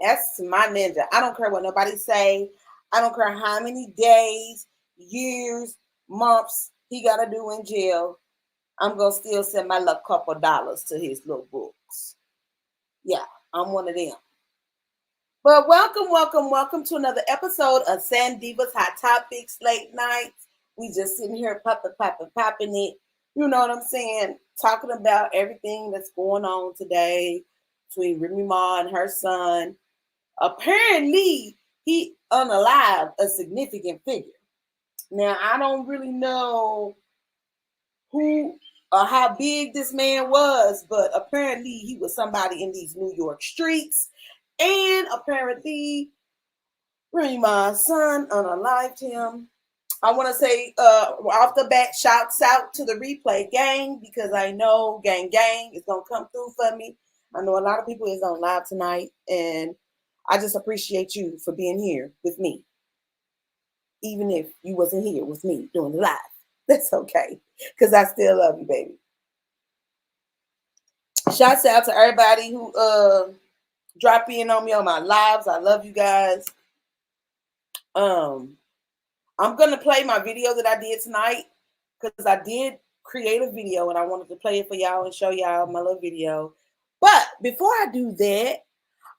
That's my ninja. I don't care what nobody say. I don't care how many days, years, months he got to do in jail. I'm going to still send my little couple dollars to his little books. Yeah, I'm one of them. But welcome to another episode of San Diva's Hot Topics Late Nights. We just sitting here popping it. You know what I'm saying? Talking about everything that's going on today between Remy Ma and her son. Apparently, he unalived a significant figure. Now, I don't really know who or how big this man was, but apparently he was somebody in these New York streets. And apparently, Remy Ma's son unalived him. I want to say off the bat, shouts out to the replay gang, because I know gang is going to come through for me. I know a lot of people is on live tonight, and I just appreciate you for being here with me. Even if you wasn't here with me doing the live. That's okay, because I still love you, baby. Shouts out to everybody who drop in on me on my lives. I love you guys. I'm going to play my video that I did tonight, because I did create a video and I wanted to play it for y'all and show y'all my little video. But before I do that,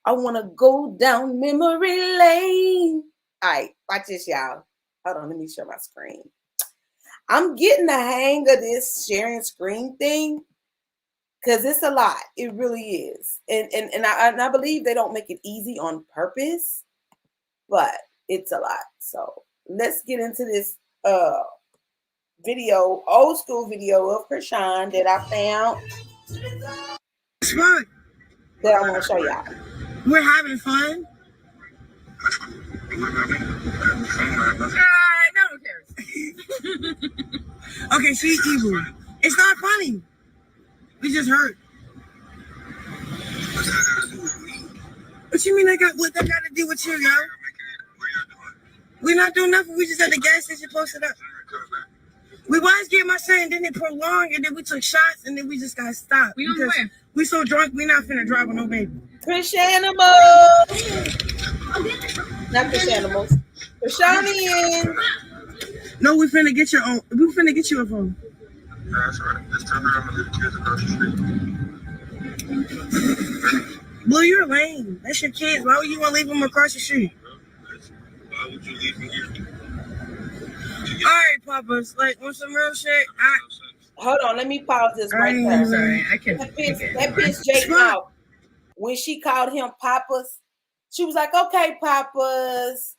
I want to go down memory lane. All right, watch this, y'all. Hold on, let me share my screen. I'm getting the hang of this sharing screen thing, because it's a lot. It really is. And I believe they don't make it easy on purpose, but it's a lot. So let's get into this video, old school video of Chrisean that I found. Smart. That I want to show y'all. We're having fun. No one cares. Okay, she's evil. It's not funny. We just hurt. What you mean what that got to do with you, yo? We're not doing nothing. We just at the gas station posted up. We was getting my son, and then it prolonged, and then we took shots, and then we just got stopped. We on the way. We so drunk, we not finna drive with no baby. Chriseanimals. Not Chriseanimals. Chriseanian. No, we finna get your own. We finna get you a phone. Yeah, that's right. Just tell her I'm gonna leave the kids across the street. Well, you're lame. That's your kids. Why would you want to leave them across the street? Why would you leave me here? All right, Papas. Like, want some real shit? Hold on, let me pause this right there. Sorry, I can't. That bitch Jake out. When she called him Papas, she was like, "Okay, Papas."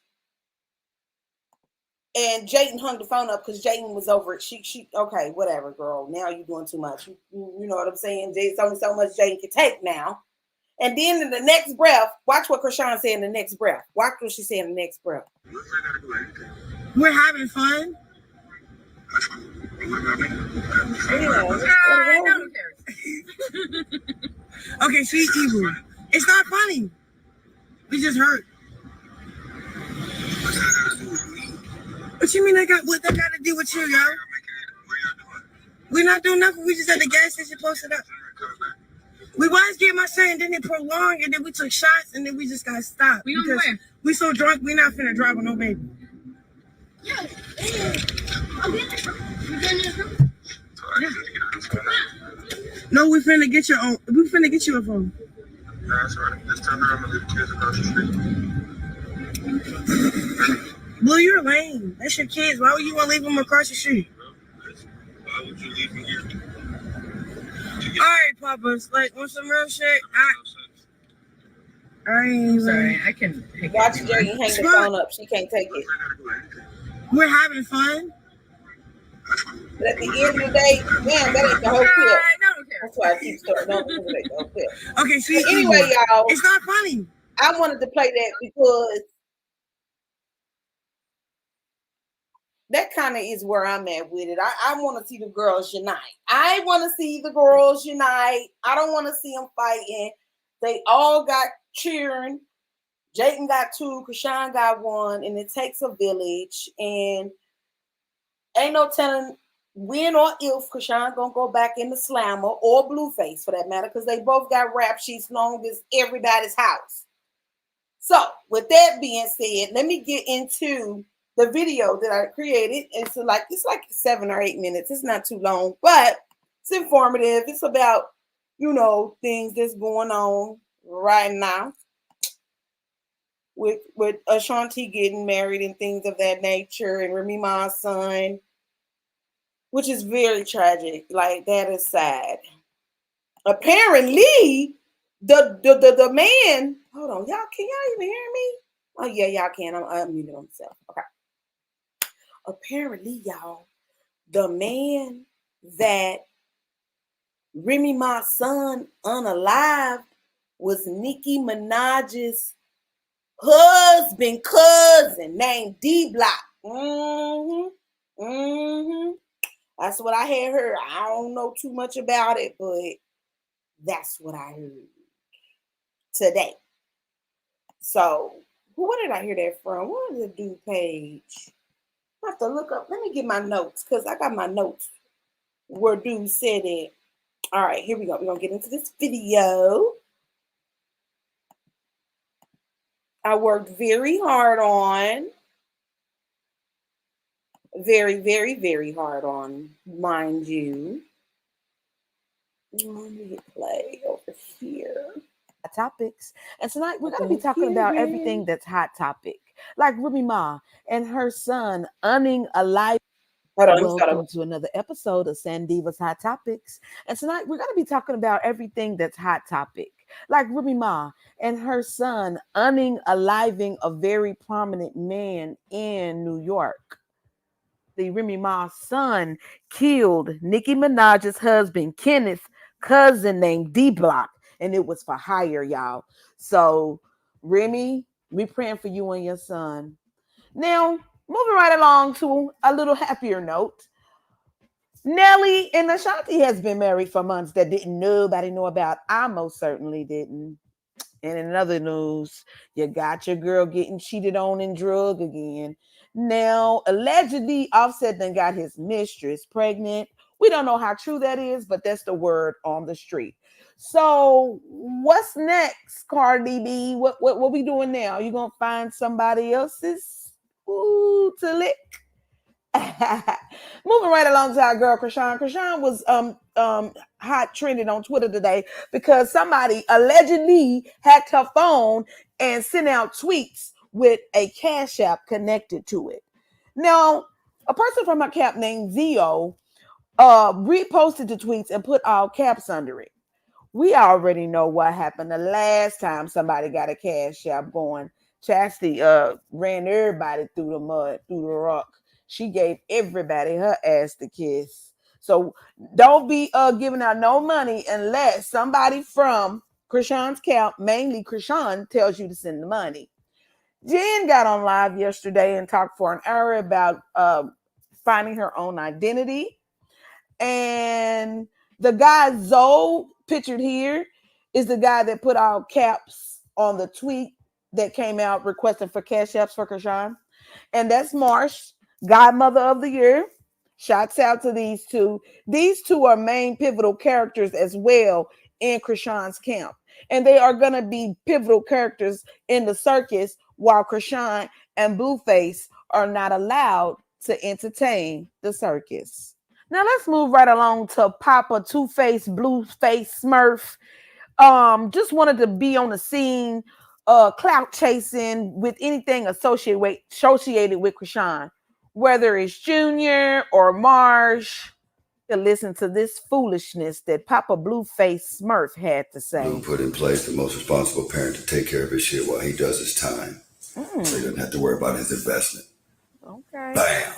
And Jayden hung the phone up because Jayden was over it. She okay, whatever, girl. Now you're doing too much. You know what I'm saying? There's only so much Jayden can take now. And then in the next breath, watch what Chrisean said in the next breath. Watch what she said in the next breath. We're having fun. No one cares. Okay, she's evil. It's not funny. We just hurt. What you mean what that got to do with you, yo? We're not doing nothing. We just at the gas station posted up. We was getting my son, and then it prolonged, and then we took shots, and then we just got stopped. We on the way. We so drunk, we not finna drive with no baby. Yeah. No, we finna get your own. We finna get you a phone. Yeah, that's right. Just tell her I'm gonna leave the kids across the street. Well, you're lame. That's your kids. Why would you want to leave them across the street? Why would you leave me here? All right, Papas. Like, want some real shit? I'm sorry. I can. Watch Jayden hang the phone up. She can't take it. We're having fun. But at the end of the day, man, that ain't the whole clip. That's why I keep starting over because it ain't the whole clip. Okay, see. Anyway, y'all. It's not funny. I wanted to play that because that kind of is where I'm at with it. I want to see the girls unite. I want to see the girls unite. I don't want to see them fighting. They all got cheering. Jayden got 2, Chrisean got 1, and it takes a village. And ain't no telling when or if Chrisean gonna go back in the Slammer or Blueface for that matter, because they both got rap sheets long as everybody's house. So, with that being said, let me get into the video that I created. It's like 7 or 8 minutes. It's not too long, but it's informative. It's about things that's going on right now with Ashanti getting married and things of that nature, and Remy Ma's son, which is very tragic. Like, that is sad. Apparently, the man. Hold on, y'all. Can y'all even hear me? Oh yeah, y'all can. I'm unmuted myself. Okay. Apparently, y'all, the man that Remy Ma's son unalived was Nicki Minaj's husband, cousin, named D Block. That's what I had heard. I don't know too much about it, but that's what I heard today. So, what did I hear that from? What is the due page? I have to look up. Let me get my notes because I got my notes where dude said it. All right, here we go. We're going to get into this video. I worked very hard on. Very, very, very hard on, mind you. Let me hit play over here. Topics. And tonight we're going to be talking about everything that's hot topic. Like Remy Ma and her son unalive. Welcome to another episode of Sandiva's Hot Topics. And tonight we're going to be talking about everything that's hot topic. Like Remy Ma and her son unaliving a very prominent man in New York. The Remy Ma's son killed Nicki Minaj's husband, Kenneth, cousin named D Block. And it was for hire, y'all. So, Remy, we praying for you and your son. Now, moving right along to a little happier note. Nelly and Ashanti has been married for months that didn't nobody know about. I most certainly didn't. And in other news, you got your girl getting cheated on and drug again. Now, allegedly, Offset done got his mistress pregnant. We don't know how true that is, but that's the word on the street. So, what's next, Cardi B? What we doing now? You gonna find somebody else's to lick? Moving right along to our girl Chrisean. Chrisean was hot trending on Twitter today because somebody allegedly hacked her phone and sent out tweets with a Cash App connected to it. Now, a person from my cap named Zio reposted the tweets and put all caps under it. We already know what happened the last time somebody got a Cash App going. Chasity ran everybody through the mud, through the rock. She gave everybody her ass to kiss. So don't be giving out no money unless somebody from Chrisean's camp, mainly Chrisean, tells you to send the money. Jen got on live yesterday and talked for an hour about finding her own identity. And the guy Zoe pictured here is the guy that put all caps on the tweet that came out requesting for Cash Apps for Chrisean. And that's Marsh, Godmother of the Year. Shouts out to these two. These two are main pivotal characters as well in Chrisean's camp. And they are going to be pivotal characters in the circus while Chrisean and Blueface are not allowed to entertain the circus. Now let's move right along to Papa Two-Face, Blueface, Smurf. Just wanted to be on the scene, clout chasing with anything associated with Chrisean, whether it's Junior or Marsh. To listen to this foolishness that Papa Blueface Smurf had to say. Blue put in place the most responsible parent to take care of his shit while he does his time, so he doesn't have to worry about his investment. Okay. Bam.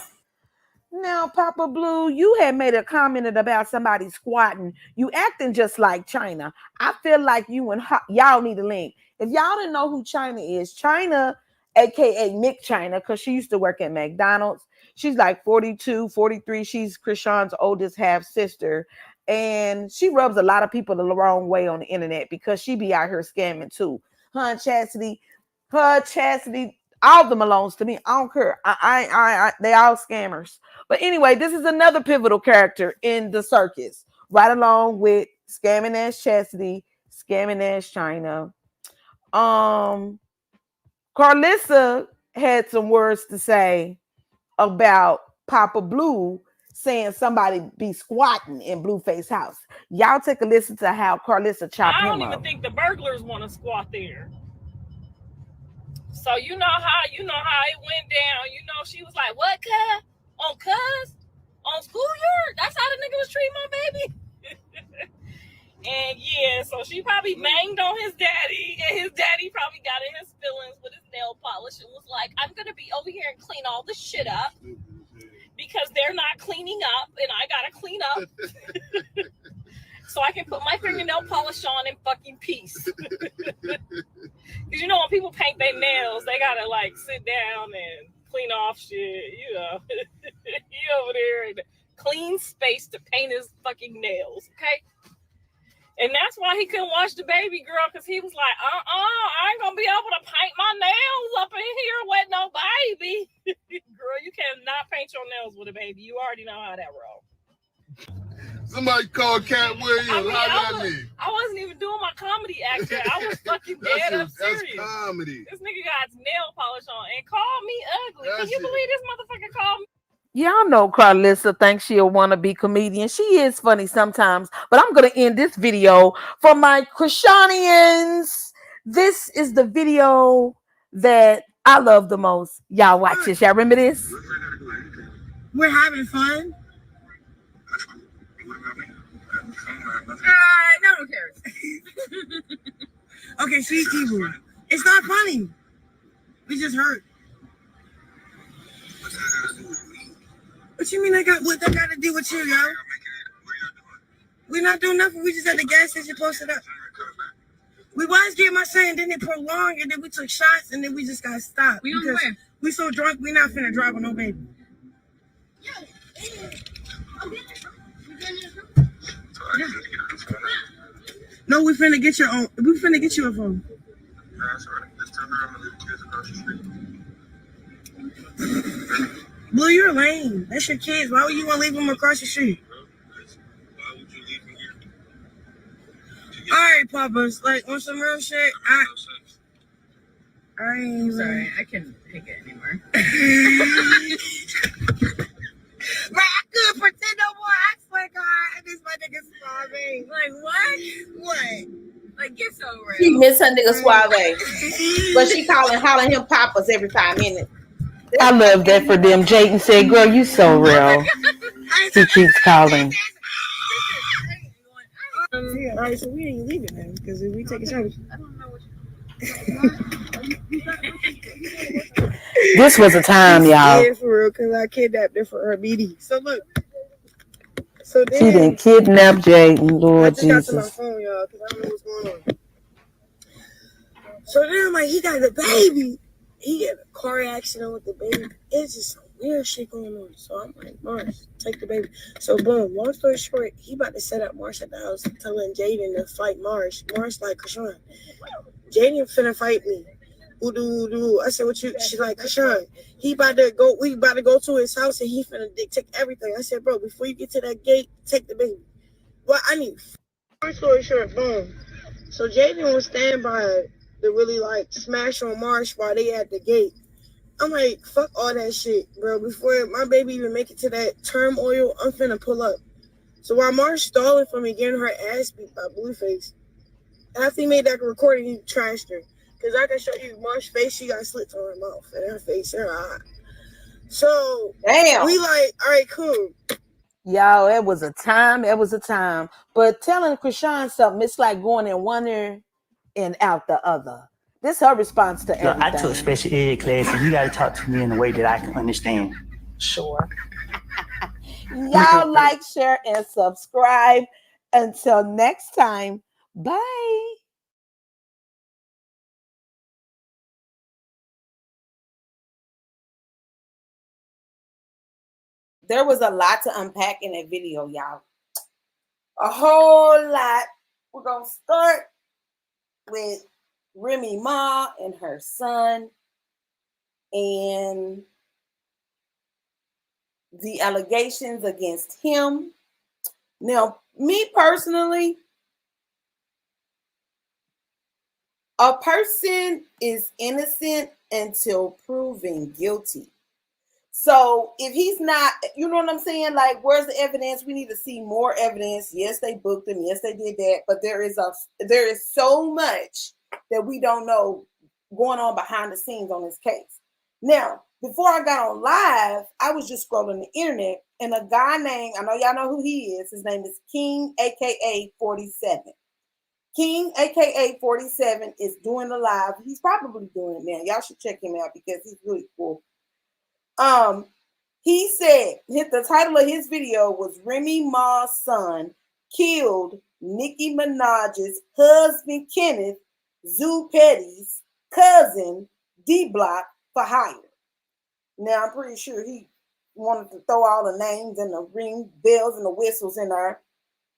Now, Papa Blue, you had made a comment about somebody squatting. You acting just like China. I feel like you and y'all need a link. If y'all didn't know who China is, China, aka McChyna, because she used to work at McDonald's. She's like 42, 43. She's Chrisean's oldest half sister. And she rubs a lot of people the wrong way on the internet because she be out here scamming too. Her Chasity, all of them belongs to me. I don't care. They all scammers. But anyway, this is another pivotal character in the circus, right along with scamming ass Chasity, scamming ass China. Karlissa had some words to say about Papa Blue saying somebody be squatting in Blueface house. Y'all take a listen to how Karlissa chopped him up. I don't even think the burglars want to squat there. So you know how it went down. You know, she was like, "What, cuz? On schoolyard? That's how the nigga was treating my baby." And yeah, so she probably banged on his daddy, and his daddy probably got in his feelings with his nail polish and was like, "I'm gonna be over here and clean all this shit up because they're not cleaning up, and I gotta clean up so I can put my fingernail polish on in fucking peace." Because you know when people paint their nails, they gotta like sit down and clean off shit. You know, he over there in the clean space to paint his fucking nails. Okay. And that's why he couldn't watch the baby girl, because he was like, I ain't gonna be able to paint my nails up in here with no baby. Girl, you cannot paint your nails with a baby. You already know how that rolls. Somebody call Cat Williams. I wasn't even doing my comedy act yet. I was fucking dead up serious. That's comedy. This nigga got nail polish on and called me ugly. Can you believe this motherfucker called me? Y'all know Karlissa thinks she a wannabe comedian. She is funny sometimes, but I'm going to end this video for my Chriseanians. This is the video that I love the most. Y'all watch this. Y'all remember this? We're having fun. No one cares. Okay, she's evil. It's not funny. We just hurt. What you mean what that got to do with you, yo? We're not doing nothing. We just at the gas station posted up. We was getting my son, and then it prolonged, and then we took shots, and then we just got stopped. We on the way. We so drunk, we not finna drive with no baby. No, we finna get your own. We finna get you a phone. That's right. Just tell her I'm gonna leave the kids across the street. Blue, you're lame. That's your kids. Why would you want to leave them across the street? Why would you leave me here? All right, Papa's like on some real shit. I ain't sorry. I can't take it anymore. Right, I couldn't pretend no more. I swear, God, this my nigga Suave. Like what? What? Like get so real. She miss her nigga Suave, but she hollering him Papas every 5 minutes. I love that for them. Jayden said, "Girl, you so real." He keeps calling. Yeah, all right, so we ain't leaving then because if we take a shot. I don't know what This was a time, y'all. Yeah, for real, because I kidnapped her for her BD. So look. So then, She didn't kidnap Jayden, Lord I just got to my Jesus. phone, y'all, because I don't know what's going on. So then I'm like, he got the baby. He had a car accident with the baby. It's just some weird shit going on. So I'm like, Marsh, take the baby. So boom, long story short, he about to set up Marsh at the house, telling Jaden to fight Marsh. Marsh like, Chrisean, Jaden finna fight me. Ooh. I said, what you? She's like, Chrisean, we about to go to his house and he finna take everything. I said, bro, before you get to that gate, take the baby. Well, I need. Long story short, boom. So Jaden was standing by to really like smash on Marsh while they at the gate. I'm like, fuck all that shit, bro. Before my baby even make it to that turmoil, I'm finna pull up. So while Marsh stalling for me, getting her ass beat by Blueface, after he made that recording, he trashed her. Because I can show you Marsh's face, she got slits on her mouth and her face and her eye. So, Damn. We like, all right, cool. Y'all, it was a time. But telling Chrisean something, it's like going in one ear and out the other. This her response to everything. I took special ed class, and you got to talk to me in a way that I can understand. Sure. Y'all like, share, and subscribe. Until next time, bye. There was a lot to unpack in that video, y'all. A whole lot. We're going to start with Remy Ma and her son and the allegations against him. Now, me personally, A person is innocent until proven guilty. So if he's not, you know what I'm saying? Like, where's the evidence? We need to see more evidence. Yes, they booked him. Yes, they did that. But there is so much that we don't know going on behind the scenes on this case. Now, before I got on live, I was just scrolling the internet, and a guy named, I know y'all know who he is. His name is King, aka 47. King, aka 47, is doing the live. He's probably doing it now. Y'all should check him out because he's really cool. He said the title of his video was Remy Ma's son killed Nicki Minaj's husband Kenneth Zoo Petty's cousin D Block for hire. Now I'm pretty sure he wanted to throw all the names and the ring bells and the whistles in there,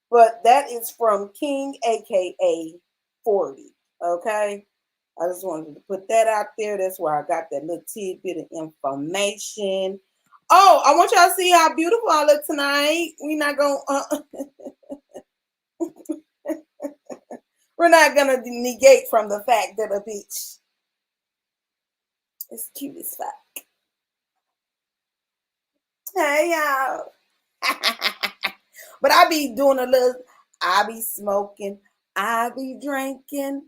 but that is from King aka 40. Okay. I just wanted to put that out there. That's where I got that little tidbit of information. Oh, I want y'all to see how beautiful I look tonight. We're not gonna negate from the fact that a bitch is cute as fuck. Hey y'all. But I be doing I be smoking, I be drinking.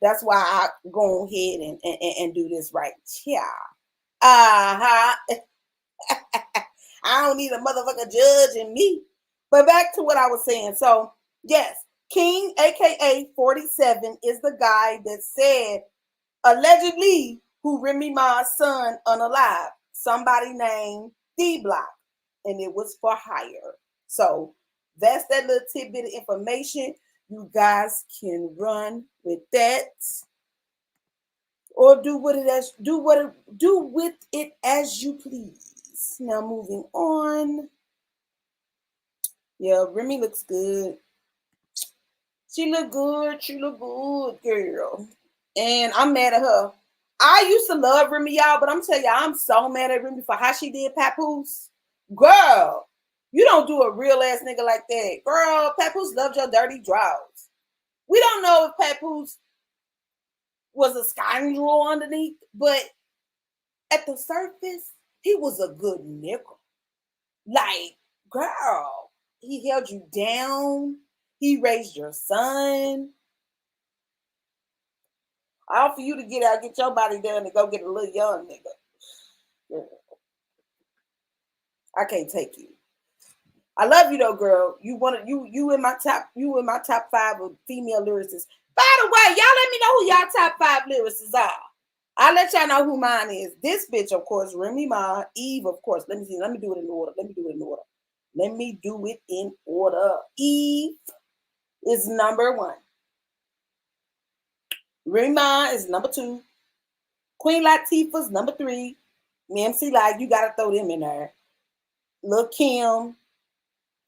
That's why I go ahead and do this right here. I don't need a motherfucker judging me. But back to what I was saying. So, yes, King, aka 47, is the guy that said, allegedly, who Remy Ma's son unalive. Somebody named D Block. And it was for hire. So, that's that little tidbit of information. You guys can run with that, or do with it as you please. Now moving on. Yeah, Remy looks good. She look good, girl. And I'm mad at her. I used to love Remy, y'all, but I'm telling y'all, I'm so mad at Remy for how she did Papoose. Girl, you don't do a real ass nigga like that. Girl, Papoose loved your dirty draws. We don't know if Papoose was a scoundrel underneath, but at the surface, he was a good nigga. Like, girl, he held you down. He raised your son. I offer you to get out, get your body done, and go get a little young nigga. Girl. I can't take you. I love you though, girl. You in my top 5 of female lyricists. By the way, y'all let me know who y'all top 5 lyricists are. I'll let y'all know who mine is. This bitch, of course, Remy Ma, Eve, of course. Let me see. Let me do it in order. Eve is number 1. Remy Ma is number 2. Queen Latifah's number 3. MC Light, you gotta throw them in there. Lil' Kim.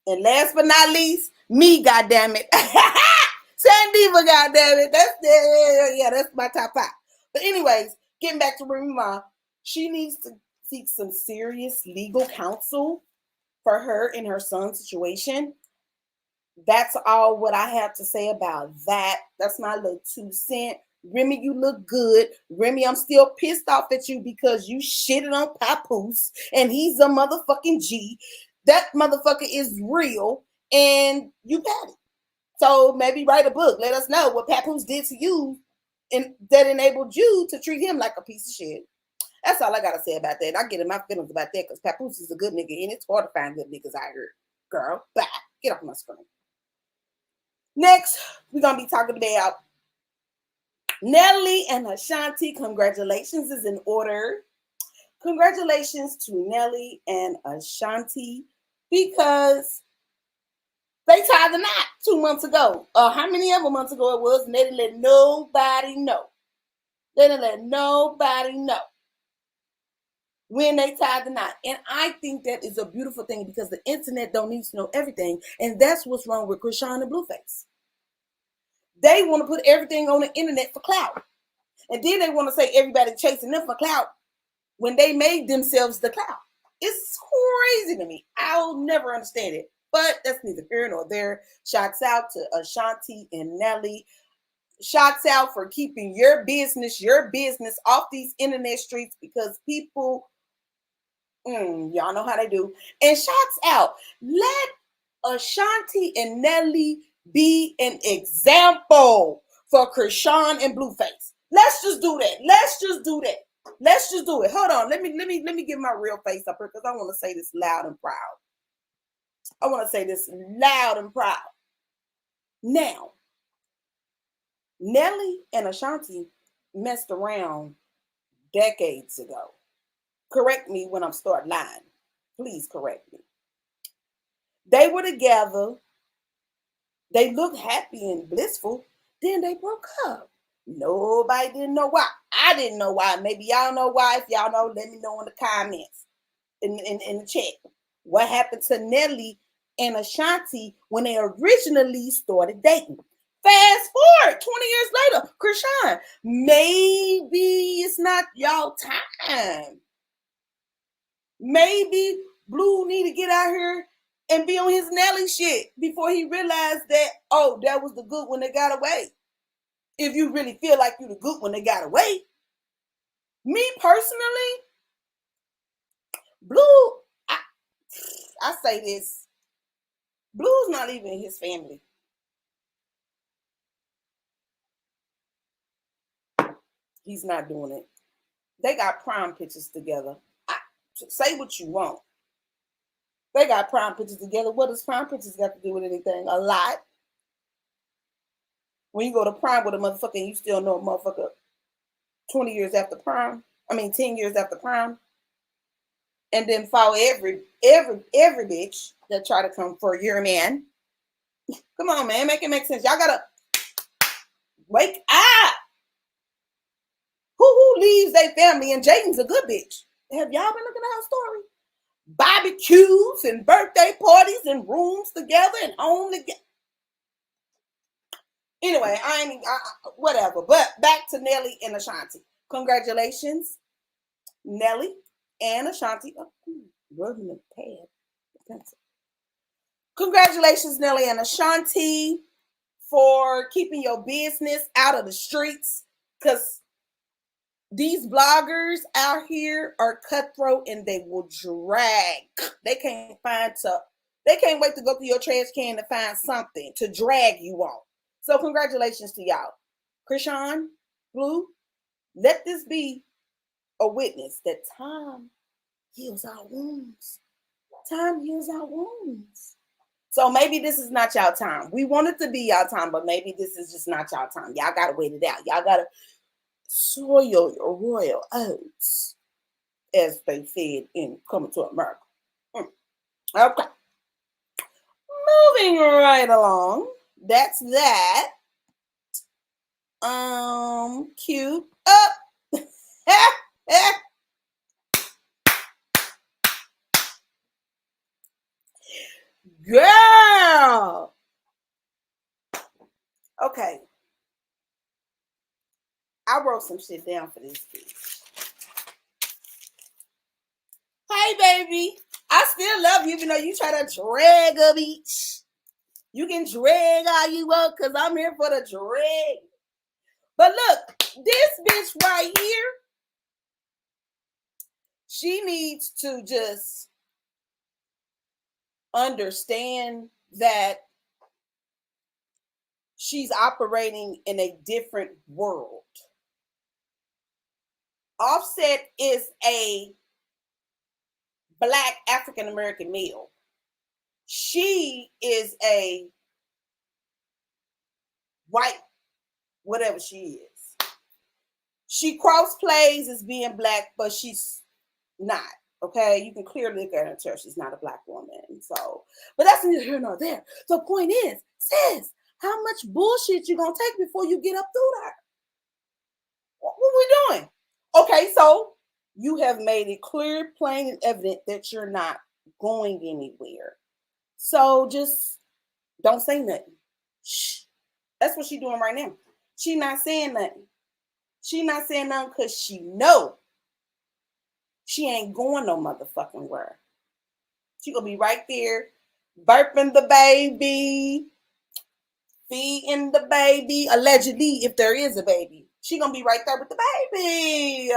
And last but not least, me, goddammit. Sandiva, goddammit. That's my top 5. But anyways, getting back to Remy Ma, she needs to seek some serious legal counsel for her and her son's situation. That's all what I have to say about that. That's my little 2 cents. Remy, you look good. Remy, I'm still pissed off at you because you shitted on Papoose and he's a motherfucking G. That motherfucker is real and you got it. So maybe write a book. Let us know what Papoose did to you and that enabled you to treat him like a piece of shit. That's all I gotta say about that. I get in my feelings about that because Papoose is a good nigga and it's hard to find good niggas out here. Girl, bye. Get off my screen. Next, we're gonna be talking about Nelly and Ashanti. Congratulations is in order. Congratulations to Nelly and Ashanti because they tied the knot 2 months ago. How many ever months ago it was, and they didn't let nobody know. They didn't let nobody know when they tied the knot. And I think that is a beautiful thing because the internet don't need to know everything. And that's what's wrong with Chrisean and Blueface. They want to put everything on the internet for clout. And then they want to say everybody chasing them for clout when they made themselves the clout. It's crazy to me. I'll never understand it. But that's neither here nor there. Shouts out to Ashanti and Nelly. shots out for keeping your business off these internet streets, because people, y'all know how they do. And shots out. Let Ashanti and Nelly be an example for Chrisean and Blueface. Let's just do that. Let's just do it. Hold on. Let me get my real face up here, because I want to say this loud and proud. Now, Nelly and Ashanti messed around decades ago. Correct me when I'm start lying. Please correct me. They were together. They looked happy and blissful. Then they broke up. Nobody didn't know why. I didn't know why. Maybe y'all know why. If y'all know, let me know in the comments, in the chat. What happened to Nelly and Ashanti when they originally started dating? Fast forward 20 years later, Chrisean, maybe it's not y'all time. Maybe Blue need to get out here and be on his Nelly shit before he realized that, oh, that was the good when they got away. If you really feel like you the good when they got away. Me personally, Blue, I say this, Blue's not even his family. He's not doing it. They got prom pictures together. Say what you want. They got prom pictures together. What does prom pictures got to do with anything? A lot. When you go to prom with a motherfucker and you still know a motherfucker 20 years after prom. 10 years after prom. And then follow every bitch that try to come for your man. Come on, man. Make it make sense. Y'all gotta wake up. Who leaves their family? And Jaden's a good bitch. Have y'all been looking at her story? Barbecues and birthday parties and rooms together and home together. Anyway, whatever. But back to Nelly and Ashanti. Congratulations, Nelly and Ashanti. Rubbing the pad. Congratulations, Nelly and Ashanti, for keeping your business out of the streets, because these bloggers out here are cutthroat and they will drag. They can't wait to go through your trash can to find something to drag you on. So congratulations to y'all. Chrisean, Blue, let this be a witness that time heals our wounds. Time heals our wounds. So maybe this is not y'all time. We want it to be y'all time, but maybe this is just not y'all time. Y'all got to wait it out. Y'all got to soil your royal oats, as they said in Coming to America. Okay. Moving right along. That's that. Cute up. Girl. Okay. I wrote some shit down for this bitch. Hey, baby. I still love you, even though you try to drag a bitch. You can drag all you want, because I'm here for the drag. But look, this bitch right here, she needs to just understand that she's operating in a different world. Offset is a Black African American male. She is a white, whatever she is. She cross plays as being Black, but she's not. Okay, you can clearly look at her and tell she's not a Black woman. So, but that's neither here nor there. So, the point is, sis, how much bullshit you gonna take before you get up through there? What we doing? Okay, so you have made it clear, plain, and evident that you're not going anywhere. So just don't say nothing. Shh. That's what she's doing right now. She not saying nothing. She not saying nothing because she know she ain't going no motherfucking where. She gonna be right there, burping the baby, feeding the baby, allegedly, if there is a baby. She gonna be right there with the baby.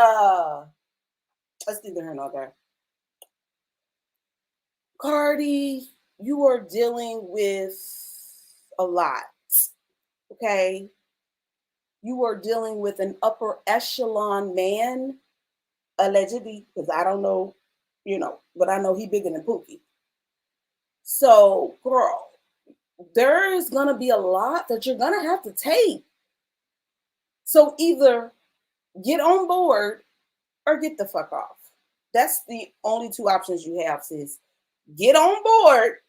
Let's neither here nor there. Cardi, you are dealing with a lot, okay? You are dealing with an upper echelon man, allegedly, because I don't know, but I know he bigger than Pookie. So, girl, there is going to be a lot that you're going to have to take. So either get on board or get the fuck off. That's the only two options you have, sis. Get on board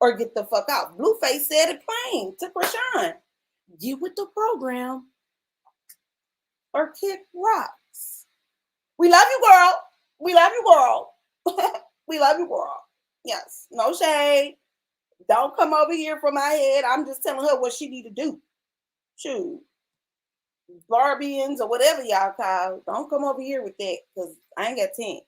or get the fuck out. Blueface said it plain to Chrisean. Get with the program or kick rocks. We love you, girl. We love you, girl. We love you, girl. Yes, no shade. Don't come over here from my head. I'm just telling her what she need to do. Shoot. Barbians or whatever y'all call. Don't come over here with that because I ain't got 10.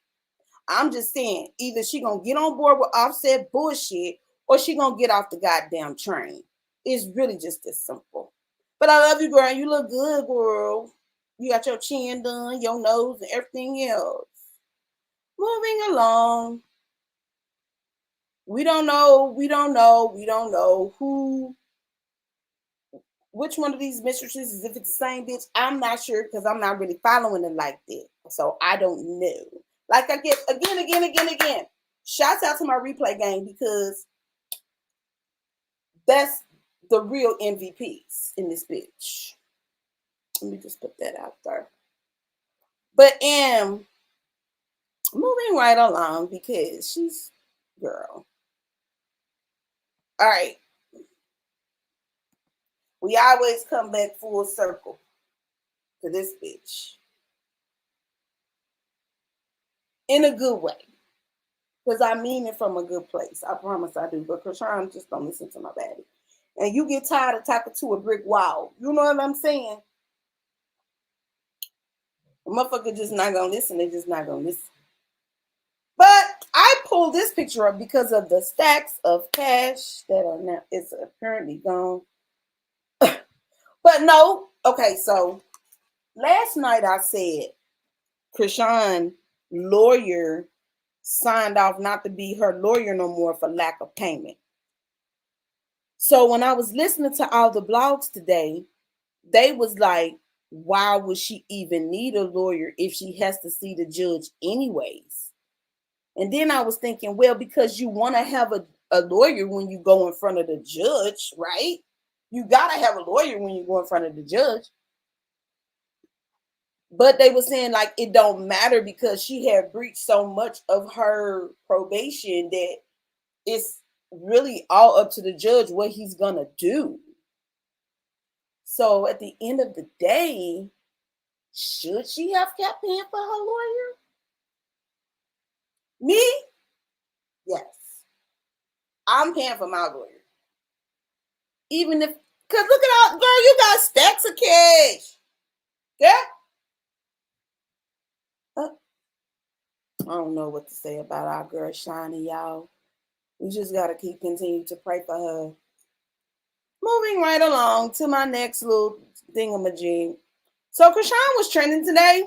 I'm just saying, either she gonna get on board with Offset bullshit or she gonna get off the goddamn train. It's really just this simple. But I love you, girl. You look good, girl. You got your chin done, your nose, and everything else. Moving along. We don't know which one of these mistresses is, if it's the same bitch. I'm not sure because I'm not really following it like that. So I don't know. Like I get again. Shouts out to my replay game because that's the real MVPs in this bitch. Let me just put that out there. But moving right along because she's girl. All right. We always come back full circle to this bitch. In a good way. Because I mean it from a good place. I promise I do. But Chrisean just don't listen to my baby. And you get tired of talking to a brick wall. You know what I'm saying? The motherfucker just not going to listen. They just not going to listen. But I pulled this picture up because of the stacks of cash that are now, it's apparently gone. But no. Okay, so last night I said Chrisean lawyer signed off not to be her lawyer no more for lack of payment. So when I was listening to all the blogs today, they was like, why would she even need a lawyer if she has to see the judge anyways? And then I was thinking, well, because you want to have a lawyer when you go in front of the judge, right? You got to have a lawyer when you go in front of the judge. But they were saying like it don't matter because she had breached so much of her probation that it's really all up to the judge what he's going to do. So at the end of the day, should she have kept paying for her lawyer? Me? Yes. I'm paying for my lawyer. Even if, because look at all, girl, you got stacks of cash. Yeah? I don't know what to say about our girl Shiny, y'all. We just got to continue to pray for her. Moving right along to my next little thingamajig. So Chrisean was trending today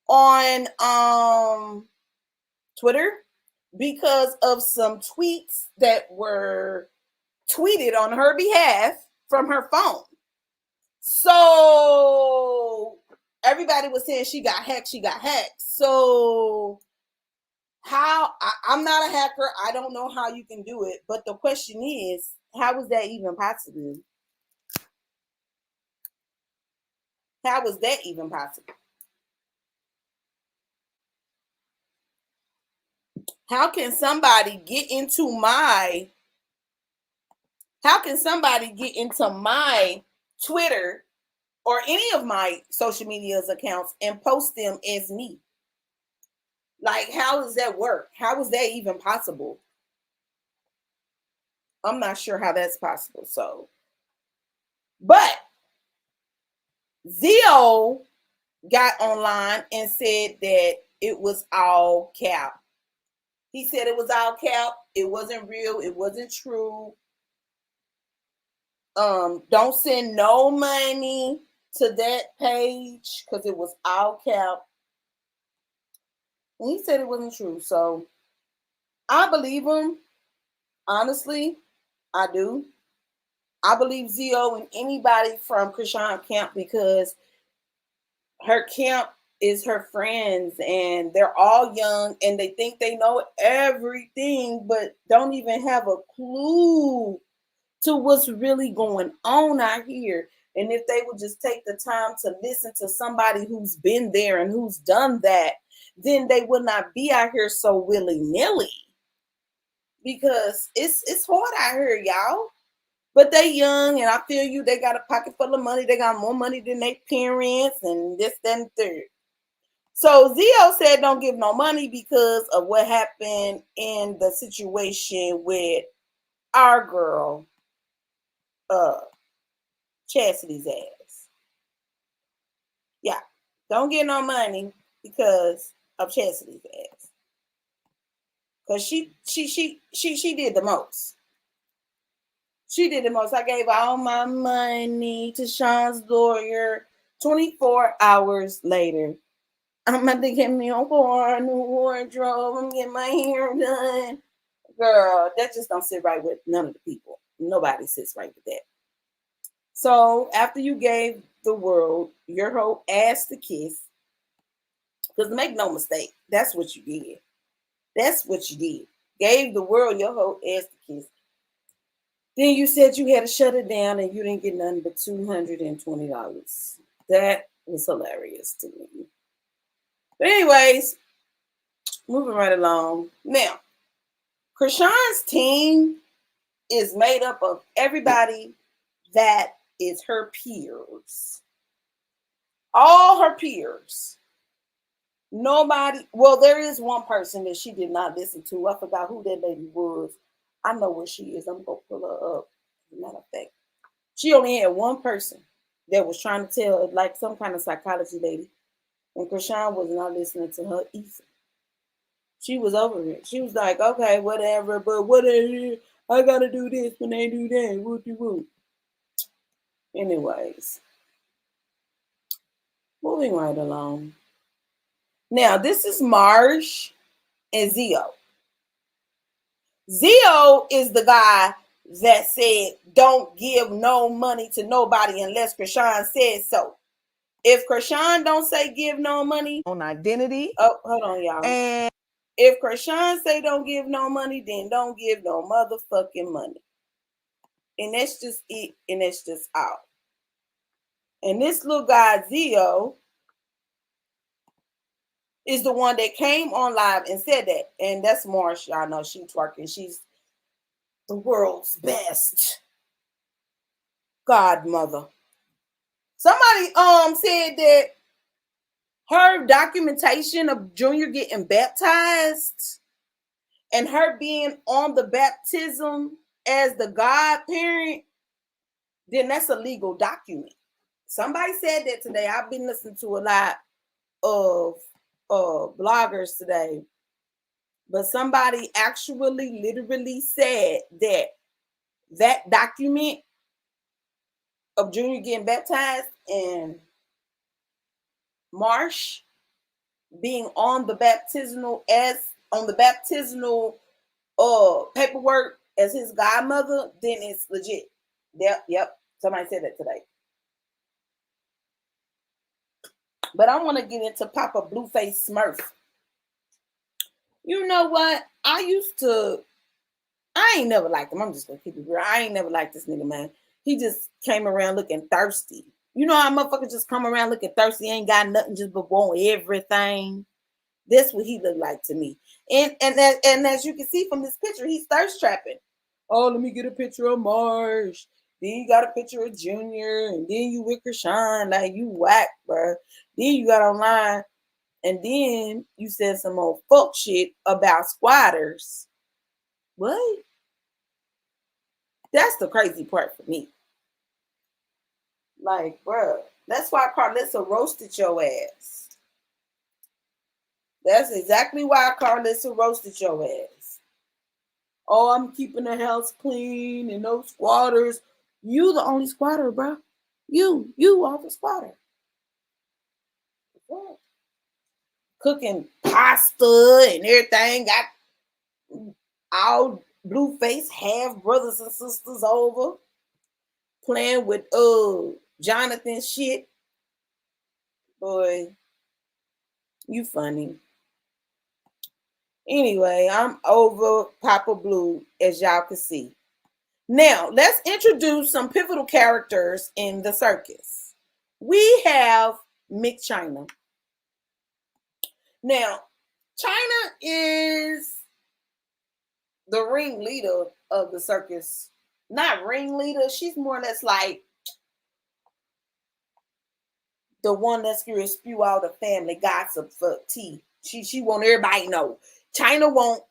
on Twitter because of some tweets that were tweeted on her behalf from her phone. So everybody was saying she got hacked. So I'm not a hacker. I don't know how you can do it. But the question is, how was that even possible? How was that even possible? How can somebody get into my Twitter or any of my social media's accounts and post them as me? Like, how does that work? How is that even possible? I'm not sure how that's possible. So, but Zio got online and said that it was all cap. He said it was all cap. It wasn't real. It wasn't true. Don't send no money to that page because it was all cap. And he said it wasn't true. So I believe him. Honestly, I do. I believe Zio and anybody from Chrisean camp because her camp is her friends and they're all young and they think they know everything but don't even have a clue to what's really going on out here. And if they would just take the time to listen to somebody who's been there and who's done that, then they would not be out here so willy-nilly. Because it's hard out here, y'all. But they young, and I feel you, they got a pocket full of money. They got more money than their parents and this, that, and third. So Zio said don't give no money because of what happened in the situation with our girl, Chastity's ass. Yeah, don't get no money because of Chastity's ass. Because she did the most. She did the most. I gave all my money to Sean's lawyer. 24 hours later, I'm about to get me a new wardrobe. I'm getting my hair done. Girl, that just don't sit right with none of the people. Nobody sits right with that. So after you gave the world your whole ass to kiss, because make no mistake, that's what you did. That's what you did. Gave the world your whole ass to kiss. Then you said you had to shut it down and you didn't get nothing but $220. That was hilarious to me. But anyways, moving right along. Now, Chrisean's team is made up of everybody that is her peers. All her peers. Nobody, well, there is one person that she did not listen to. I forgot who that lady was. I know where she is. I'm going to pull her up. As a matter of fact, she only had one person that was trying to tell, like some kind of psychology lady. And Chrisean was not listening to her either. She was over it. She was like, okay, whatever, but whatever. I got to do this when they do that. Whoop-de-whoop. Anyways, moving right along. Now, this is Marsh and Zio. Zio is the guy that said, don't give no money to nobody unless Chrisean says so. If Chrisean don't say give no money On identity. oh, hold on, y'all. And If Chrisean say don't give no money, then don't give no motherfucking money. And that's just it, and that's just out. And this little guy, Zio, is the one that came on live and said that. And that's Marsh. Y'all know she's twerking. She's the world's best godmother. Somebody said that her documentation of Junior getting baptized and her being on the baptism as the godparent, then that's a legal document. Somebody said that today. I've been listening to a lot of bloggers today, but somebody actually literally said that that document of Junior getting baptized and Marsh being on the baptismal paperwork as his godmother, then it's legit. Yep. Somebody said that today. But I want to get into Papa Blueface Smurf. You know what? I ain't never liked him. I'm just gonna keep it real. I ain't never liked this nigga, man. He just came around looking thirsty. You know how motherfuckers just come around looking thirsty, ain't got nothing, just but want everything. That's what he looked like to me. And as you can see from this picture, he's thirst trapping. Oh, let me get a picture of Marsh. Then you got a picture of Junior, and then you with Chrisean, like you whack, bro. Then you got online, and then you said some old fuck shit about squatters. What? That's the crazy part for me. Like, bro, that's why Karlissa roasted your ass. That's exactly why Karlissa roasted your ass. Oh, I'm keeping the house clean and no squatters. You the only squatter, bro. You are the squatter. Cooking pasta and everything. Got all blue face half brothers and sisters over playing with Jonathan shit. Boy, you funny. Anyway, I'm over Papa Blue, as y'all can see. Now, let's introduce some pivotal characters in the circus. We have McChyna. Now, China is the ringleader of the circus. Not ringleader, she's more or less like the one that's gonna spew out the family gossip for tea. She want everybody to know. China won't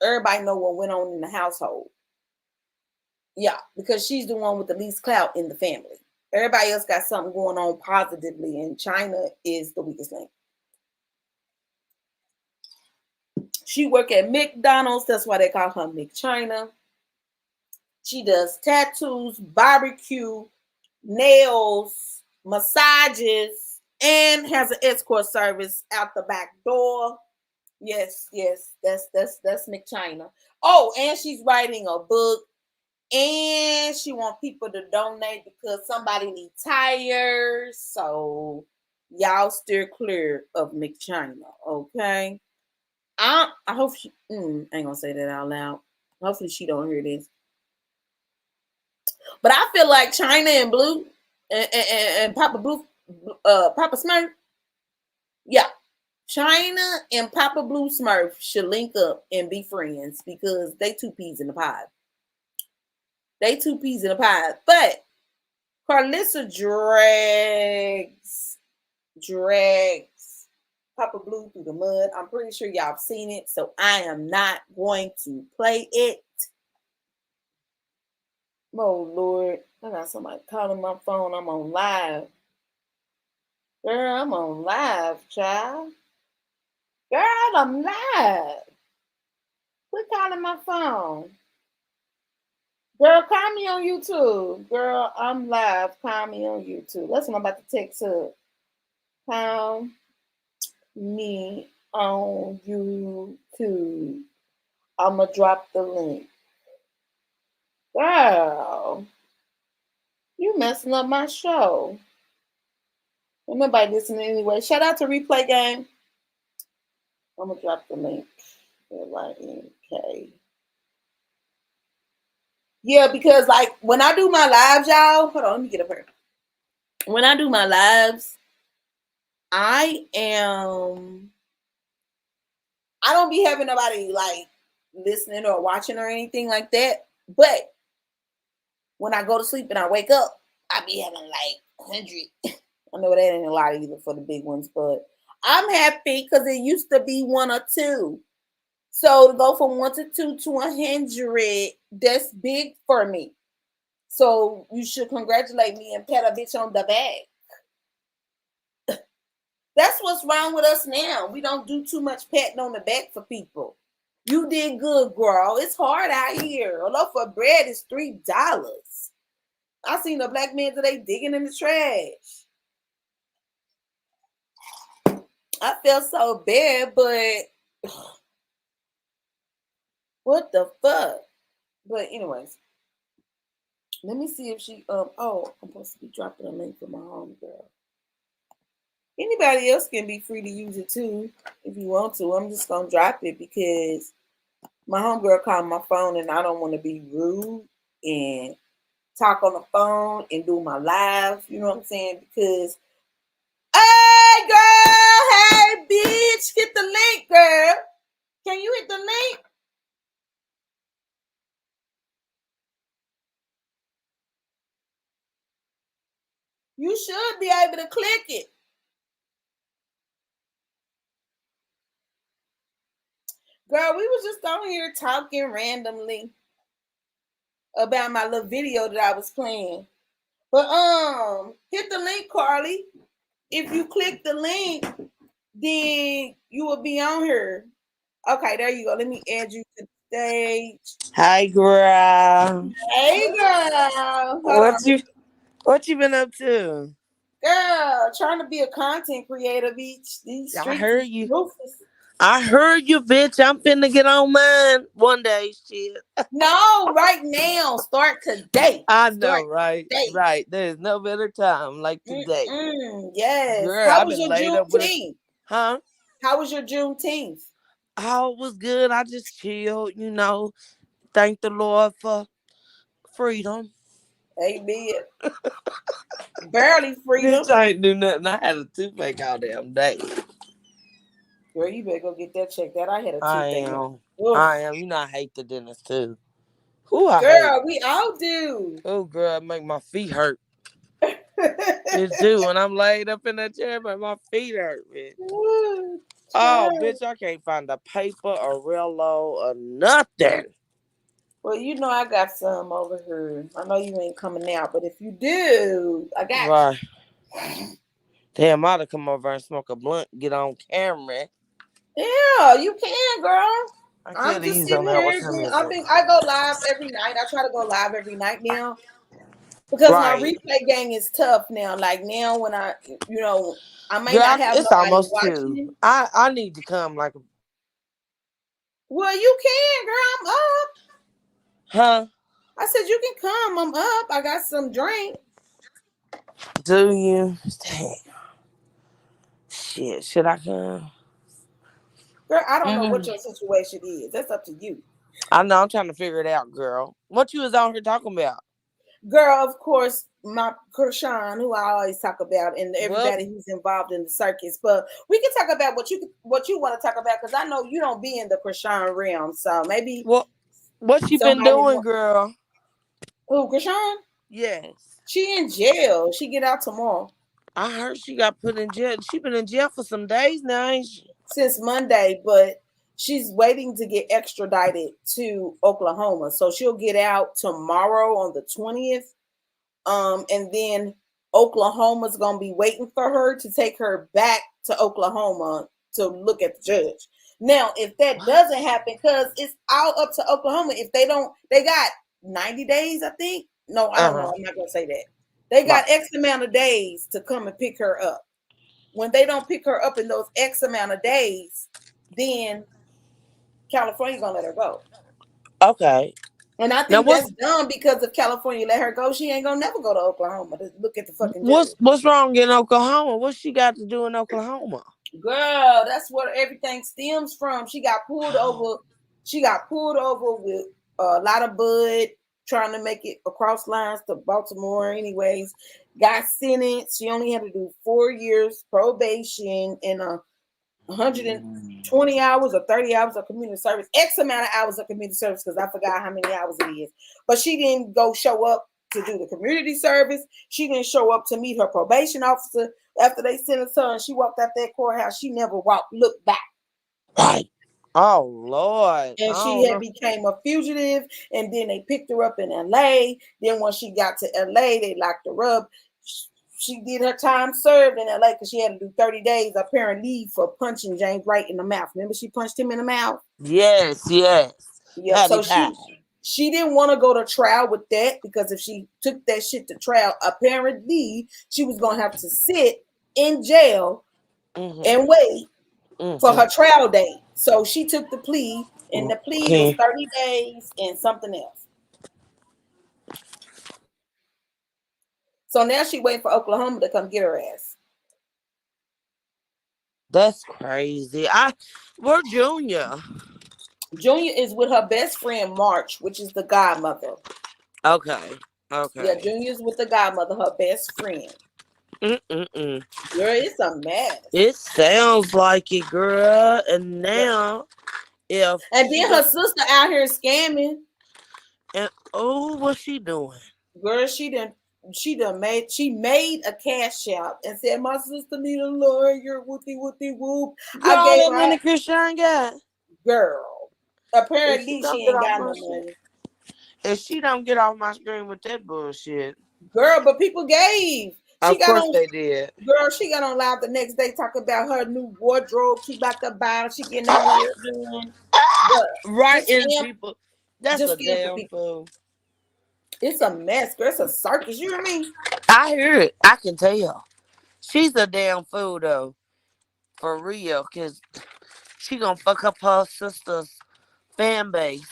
everybody know what went on in the household. Yeah, because she's the one with the least clout in the family. Everybody else got something going on positively, and China is the weakest link. She work at McDonald's, that's why they call her McChyna. She does tattoos, barbecue, nails, massages, and has an escort service out the back door. Yes, that's McChyna. Oh, and she's writing a book, and she wants people to donate because somebody needs tires. So y'all steer clear of McChyna, okay? I hope she I ain't gonna say that out loud. Hopefully she don't hear this. But I feel like China and Blue and Papa Blue, Papa Smurf, yeah, China and Papa Blue Smurf should link up and be friends because they two peas in the pod. They two peas in the pod. But Karlissa drags Papa Blue through the mud. I'm pretty sure y'all have seen it, so I am not going to play it. Oh Lord, I got somebody calling my phone. I'm on live. Girl, I'm on live, child. Girl, I'm live. Quit calling my phone. Girl, call me on YouTube. Girl, I'm live. Call me on YouTube. That's what I'm about to text her. Call me on YouTube. I'm going to drop the link. Girl, you messing up my show. Ain't nobody listening anyway. Shout out to Replay Game. I'm going to drop the link. Okay. Yeah, because like when I do my lives, y'all, hold on, let me get up here. When I do my lives, I don't be having nobody like listening or watching or anything like that. But when I go to sleep and I wake up, I be having like 100. I know that ain't a lot either for the big ones, but I'm happy because it used to be 1 or 2. So to go from 1 to 2 to 100, that's big for me. So you should congratulate me and pat a bitch on the back. That's what's wrong with us now. We don't do too much patting on the back for people. You did good, girl. It's hard out here. A loaf of bread is $3. I seen a black man today digging in the trash. I felt so bad, but what the fuck? But anyways, let me see if she I'm supposed to be dropping a link for my homegirl. Anybody else can be free to use it too if you want to. I'm just gonna drop it because my homegirl called my phone and I don't want to be rude and talk on the phone and do my live. You know what I'm saying? Because hey girl, hey bitch, hit the link, girl. Can you hit the link? You should be able to click it. Girl, we was just on here talking randomly about my little video that I was playing. But hit the link, Carly. If you click the link, then you will be on here. Okay, there you go. Let me add you to the stage. Hi, girl. Hey, girl. Hold on. What you been up to? Girl, trying to be a content creator, bitch. These I streets heard is you. ruthless. I heard you, bitch. I'm finna get on mine one day. Shit. No, right now. Start today. I Start know, right? today. Right. There's no better time like today. Yes. Girl, How I've was been your laid up with a... Juneteenth? Huh? How was your Juneteenth? Oh, it was good. I just chilled, you know. Thank the Lord for freedom. Amen. Barely freedom. Bitch, I ain't do nothing. I had a toothache all damn day. Girl, you better go get that checked out. I had a I toothache. am. Ugh. I am. You know I hate the dentist too. Who I hate? Girl, we all do. Oh, girl, it make my feet hurt. It do. When I'm laid up in that chair, but my feet hurt, bitch. Oh, bitch, I can't find a paper, a Rello, or nothing. Well, you know I got some over here. I know you ain't coming out, but if you do, I got Right. Damn, I'd have come over and smoke a blunt, get on camera. Yeah, you can, girl. I'm just ease sitting on that. What here. time is I go live every night. I try to go live every night now because my Right. replay gang is tough now. Like now, when I may Girl, not have it's nobody almost watching. 2. I need to come like... Well, you can, girl. I'm up. Huh? I said you can come. I'm up. I got some drink. Do you? Damn. Shit, should I come? Girl, I don't know what your situation is. That's up to you. I know, I'm trying to figure it out, girl. What you was on here talking about? Girl, of course, my Chrisean, who I always talk about, and Well, everybody who's involved in the circus. But we can talk about what you want to talk about because I know you don't be in the Chrisean realm. So maybe what you been doing, girl? Who, Chrisean? Yes. She in jail. She get out tomorrow. I heard she got put in jail. She been in jail for some days now, ain't she? Since Monday, but she's waiting to get extradited to Oklahoma. So she'll get out tomorrow on the 20th. And then Oklahoma's gonna be waiting for her to take her back to Oklahoma to look at the judge. Now, if that doesn't happen, because it's all up to Oklahoma. If they don't, they got 90 days, I think. No, I don't know. I'm not gonna say that. They got X amount of days to come and pick her up. When they don't pick her up in those X amount of days, then California's gonna let her go. Okay. And I think that's dumb because if California let her go, she ain't gonna never go to Oklahoma to look at the fucking judge. What's wrong in Oklahoma? What she got to do in Oklahoma? Girl, that's where everything stems from. She got pulled over. She got pulled over with a lot of bud, trying to make it across lines to Baltimore. Anyways, got sentenced. She only had to do 4 years probation and 120 hours or 30 hours of community service, X amount of hours of community service, because I forgot how many hours it is. But she didn't go show up to do the community service. She didn't show up to meet her probation officer after they sentenced her, and she walked out that courthouse. She never looked back. Right. Oh, Lord. And she had became a fugitive, and then they picked her up in LA. Then when she got to LA, they locked her up. She did her time served in LA because she had to do 30 days apparent leave for punching James Wright in the mouth. Remember, she punched him in the mouth? Yes. Yeah. So she didn't want to go to trial with that because if she took that shit to trial, apparently she was going to have to sit in jail and wait for her trial date. So she took the plea, and the plea was 30 days and something else. So now she waiting for Oklahoma to come get her ass. That's crazy. Where Junior? Junior is with her best friend March, which is the godmother. Okay. Yeah, Junior's with the godmother, her best friend. Girl, it's a mess. It sounds like it, girl. And now, and then her sister out here scamming. And what's she doing? Girl, she made a cash out and said, "My sister need a lawyer." Whoopty whoop. I gave her money Chrisean got. Girl, apparently she ain't got no money. And she don't get off my screen with that bullshit. Girl, but people gave. Of course they did. Girl, she got on live the next day talking about her new wardrobe she about to buy. She getting her hair done. Right in scam people. That's just a scam for damn people. fool. It's a mess, girl. It's a circus. You hear me? I hear it. I can tell. She's a damn fool though. For real. Cause she gonna fuck up her sister's fan base.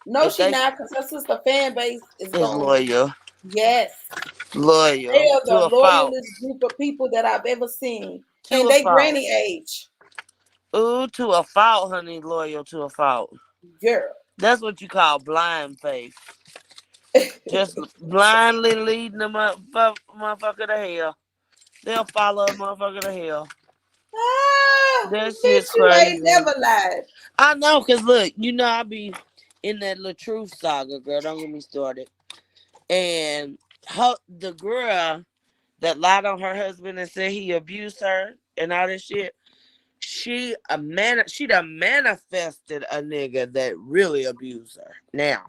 No, If she they not, because her sister fan base is is going. loyal. Yes, they Loyal. are To the a fault. loyalest group of people that I've ever seen, To and a they fault. granny age, Ooh, to a fault, honey. Loyal to a fault. girl. That's what you call blind faith. Just blindly leading the motherfucker to hell. They'll follow a motherfucker to hell. That shit's Bitch, you ain't crazy. never lied. I know, cause look, I be in that little truth saga, girl. Don't get me started. And the girl that lied on her husband and said he abused her and all this shit, she done manifested a nigga that really abused her. Now,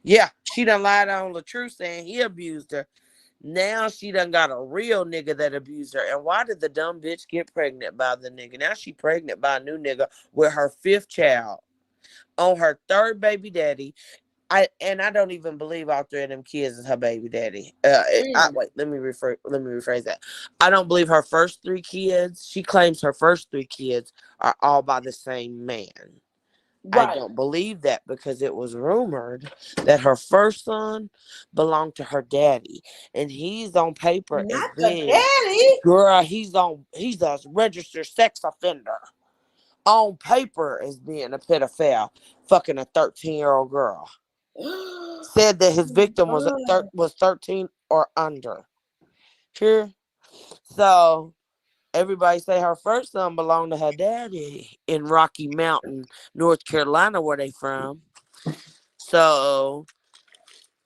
yeah, she done lied on LaTruth saying he abused her. Now she done got a real nigga that abused her. And why did the dumb bitch get pregnant by the nigga? Now she pregnant by a new nigga with her 5th child on her 3rd baby daddy. I don't even believe all 3 of them kids is her baby daddy. Wait, let me rephrase that. I don't believe her first 3 kids. She claims her first 3 kids are all by the same man. Right. I don't believe that because it was rumored that her first son belonged to her daddy, and he's on paper Not as the being daddy. girl. He's a registered sex offender on paper as being a pedophile, fucking a 13-year-old girl. Said that his victim was 13 or under. Sure. So everybody say her first son belonged to her daddy in Rocky Mountain, North Carolina, where they from. So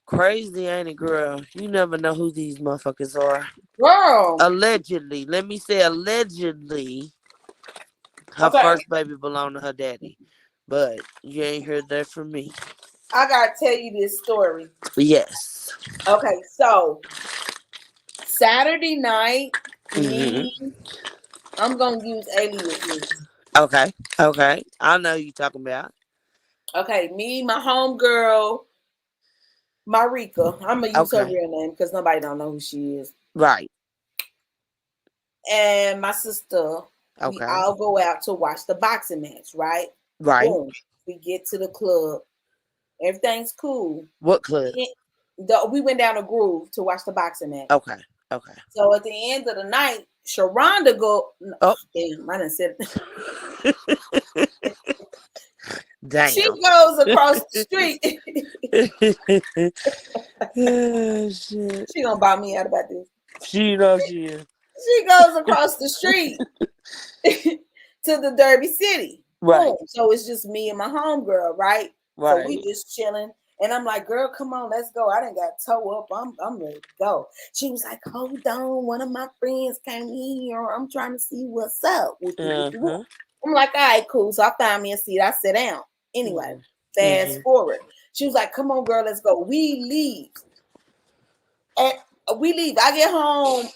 crazy, ain't it, girl? You never know who these motherfuckers are. Girl. Allegedly, let me say allegedly, her first baby belonged to her daddy. But you ain't heard that from me. I gotta tell you this story. Yes. Okay, so Saturday night, me, I'm gonna use aliases. Okay. I know you talking about. Okay, me, my homegirl, Marika. I'm gonna use her real name because nobody don't know who she is. Right. And my sister, we Okay. all go out to watch the boxing match, right? Right. Boom. We get to the club. Everything's cool. What club? We went down a groove to watch the boxing match. Okay. So at the end of the night, Sharonda go. Oh, damn! I done said. Damn. She goes across the street. Oh, shit. She gonna buy me out about this. She knows she is. She goes across the street to the Derby City. Right. Boom. So it's just me and my homegirl, right? Right. So we just chilling. And I'm like, girl, come on, let's go. I done got toe up. I'm ready to go. She was like, hold on. One of my friends came here. I'm trying to see what's up with you. I'm like, all right, cool. So I found me a seat. I sit down. Anyway, fast forward. She was like, come on, girl, let's go. We leave. And we leave. I get home.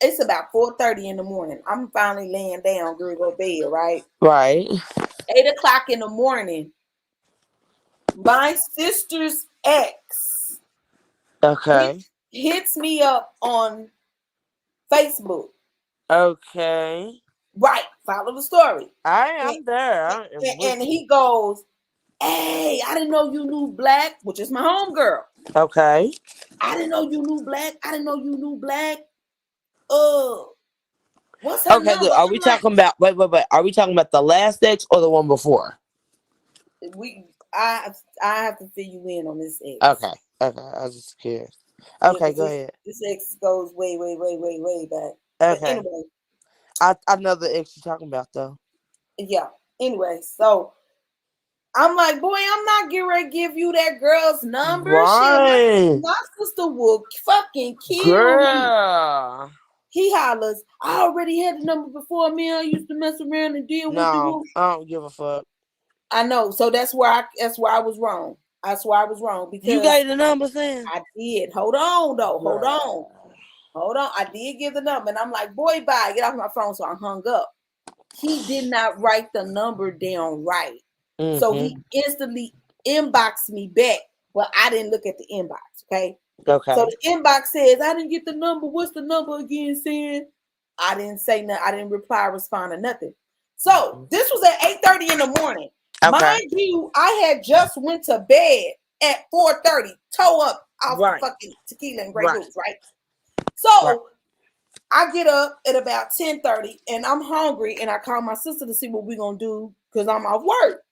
It's about 4:30 in the morning. I'm finally laying down, girl, go to bed, right? Right. 8:00 in the morning. My sister's ex hits me up on Facebook. Okay. Right. Follow the story. I'm there. And he goes, hey, I didn't know you knew Black, which is my homegirl. Okay. I didn't know you knew Black. What's her Okay, number? look, are we talking about wait. Are we talking about the last ex or the one before? I have to fill you in on this ex. Okay. I was just curious. Okay, go ahead. This ex goes way back. Okay. But anyway. I know the ex you're talking about though. Yeah. Anyway, so I'm like, boy, I'm not getting ready to give you that girl's number. Right. My sister will fucking kill me. He hollers, I already had the number before. Me, I used to mess around and deal with the I don't give a fuck. I know. So that's where I was wrong. That's why I was wrong. Because you gave the number then? I did. Hold on, though. Hold on. I did give the number. And I'm like, boy, bye. Get off my phone. So I hung up. he did not write the number down right. So he Mm-hmm. instantly inboxed me back, but I didn't look at the inbox. Okay. Okay. So the inbox says, I didn't get the number. What's the number again, Sam? I didn't say nothing. I didn't reply, respond, or nothing. So this was at 8:30 in the morning. Okay. Mind you, I had just went to bed at 4:30, toe up off the fucking tequila and Grey Goose, right? So I get up at about 10:30 and I'm hungry and I call my sister to see what we're gonna do because I'm off work.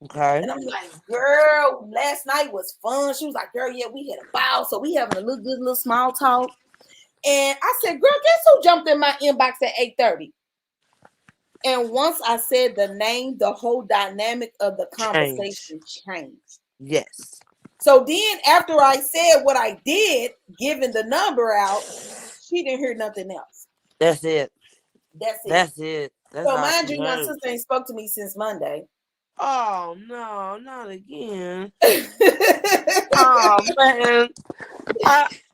Okay. And I'm like, girl, last night was fun. She was like, girl, yeah, we had a ball, so we having a little small talk. And I said, girl, guess who jumped in my inbox at 8:30? And once I said the name, the whole dynamic of the conversation changed. Yes. So then after I said what I did, giving the number out, she didn't hear nothing else. That's it. That's it. That's so mind you, my sister ain't spoke to me since Monday. Oh no, not again. Oh man.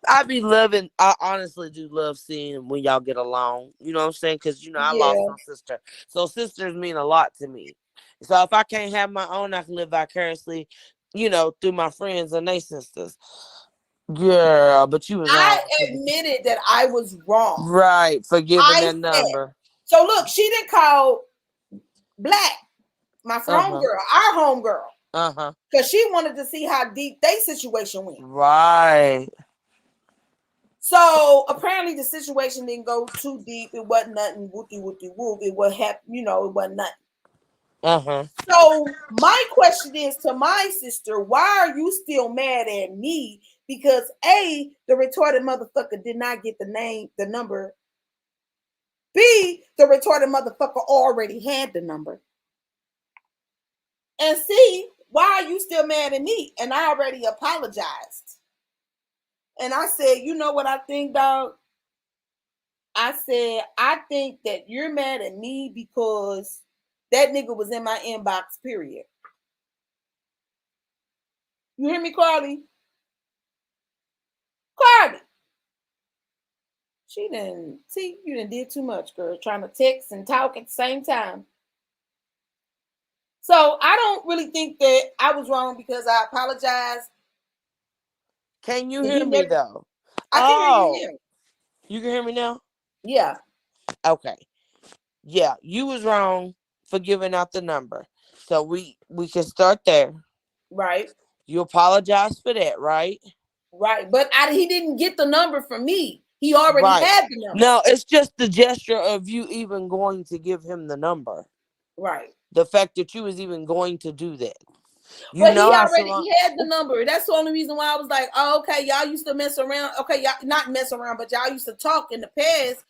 I be loving. I honestly do love seeing when y'all get along. You know what I'm saying? Because I lost my sister, so sisters mean a lot to me. So if I can't have my own, I can live vicariously, through my friends and they sisters. Girl, but you was wrong. I admitted that I was wrong. Right, for giving that number. So look, she didn't call Black, my home girl, our home girl. Because she wanted to see how deep their situation went. Right. So apparently the situation didn't go too deep. It wasn't nothing whoop. It was happen, it wasn't nothing. So my question is to my sister, why are you still mad at me? Because A, the retarded motherfucker did not get the number. B, the retarded motherfucker already had the number. And C, why are you still mad at me? And I already apologized. And I said, you know what I think, dog? I said, I think that you're mad at me because that nigga was in my inbox, period. You hear me, Carly? Carly. She didn't see, you done did too much, girl, trying to text and talk at the same time. So I don't really think that I was wrong because I apologized. Can you hear me though? I can hear you now. You can hear me now? Yeah. Okay. Yeah, you was wrong for giving out the number. So we can start there. Right. You apologize for that, right? Right. But he didn't get the number from me. He already had the number. No, it's just the gesture of you even going to give him the number. Right. The fact that you was even going to do that. He already had the number. That's the only reason why I was like, oh, okay, y'all used to mess around. Okay, y'all not mess around, but y'all used to talk in the past.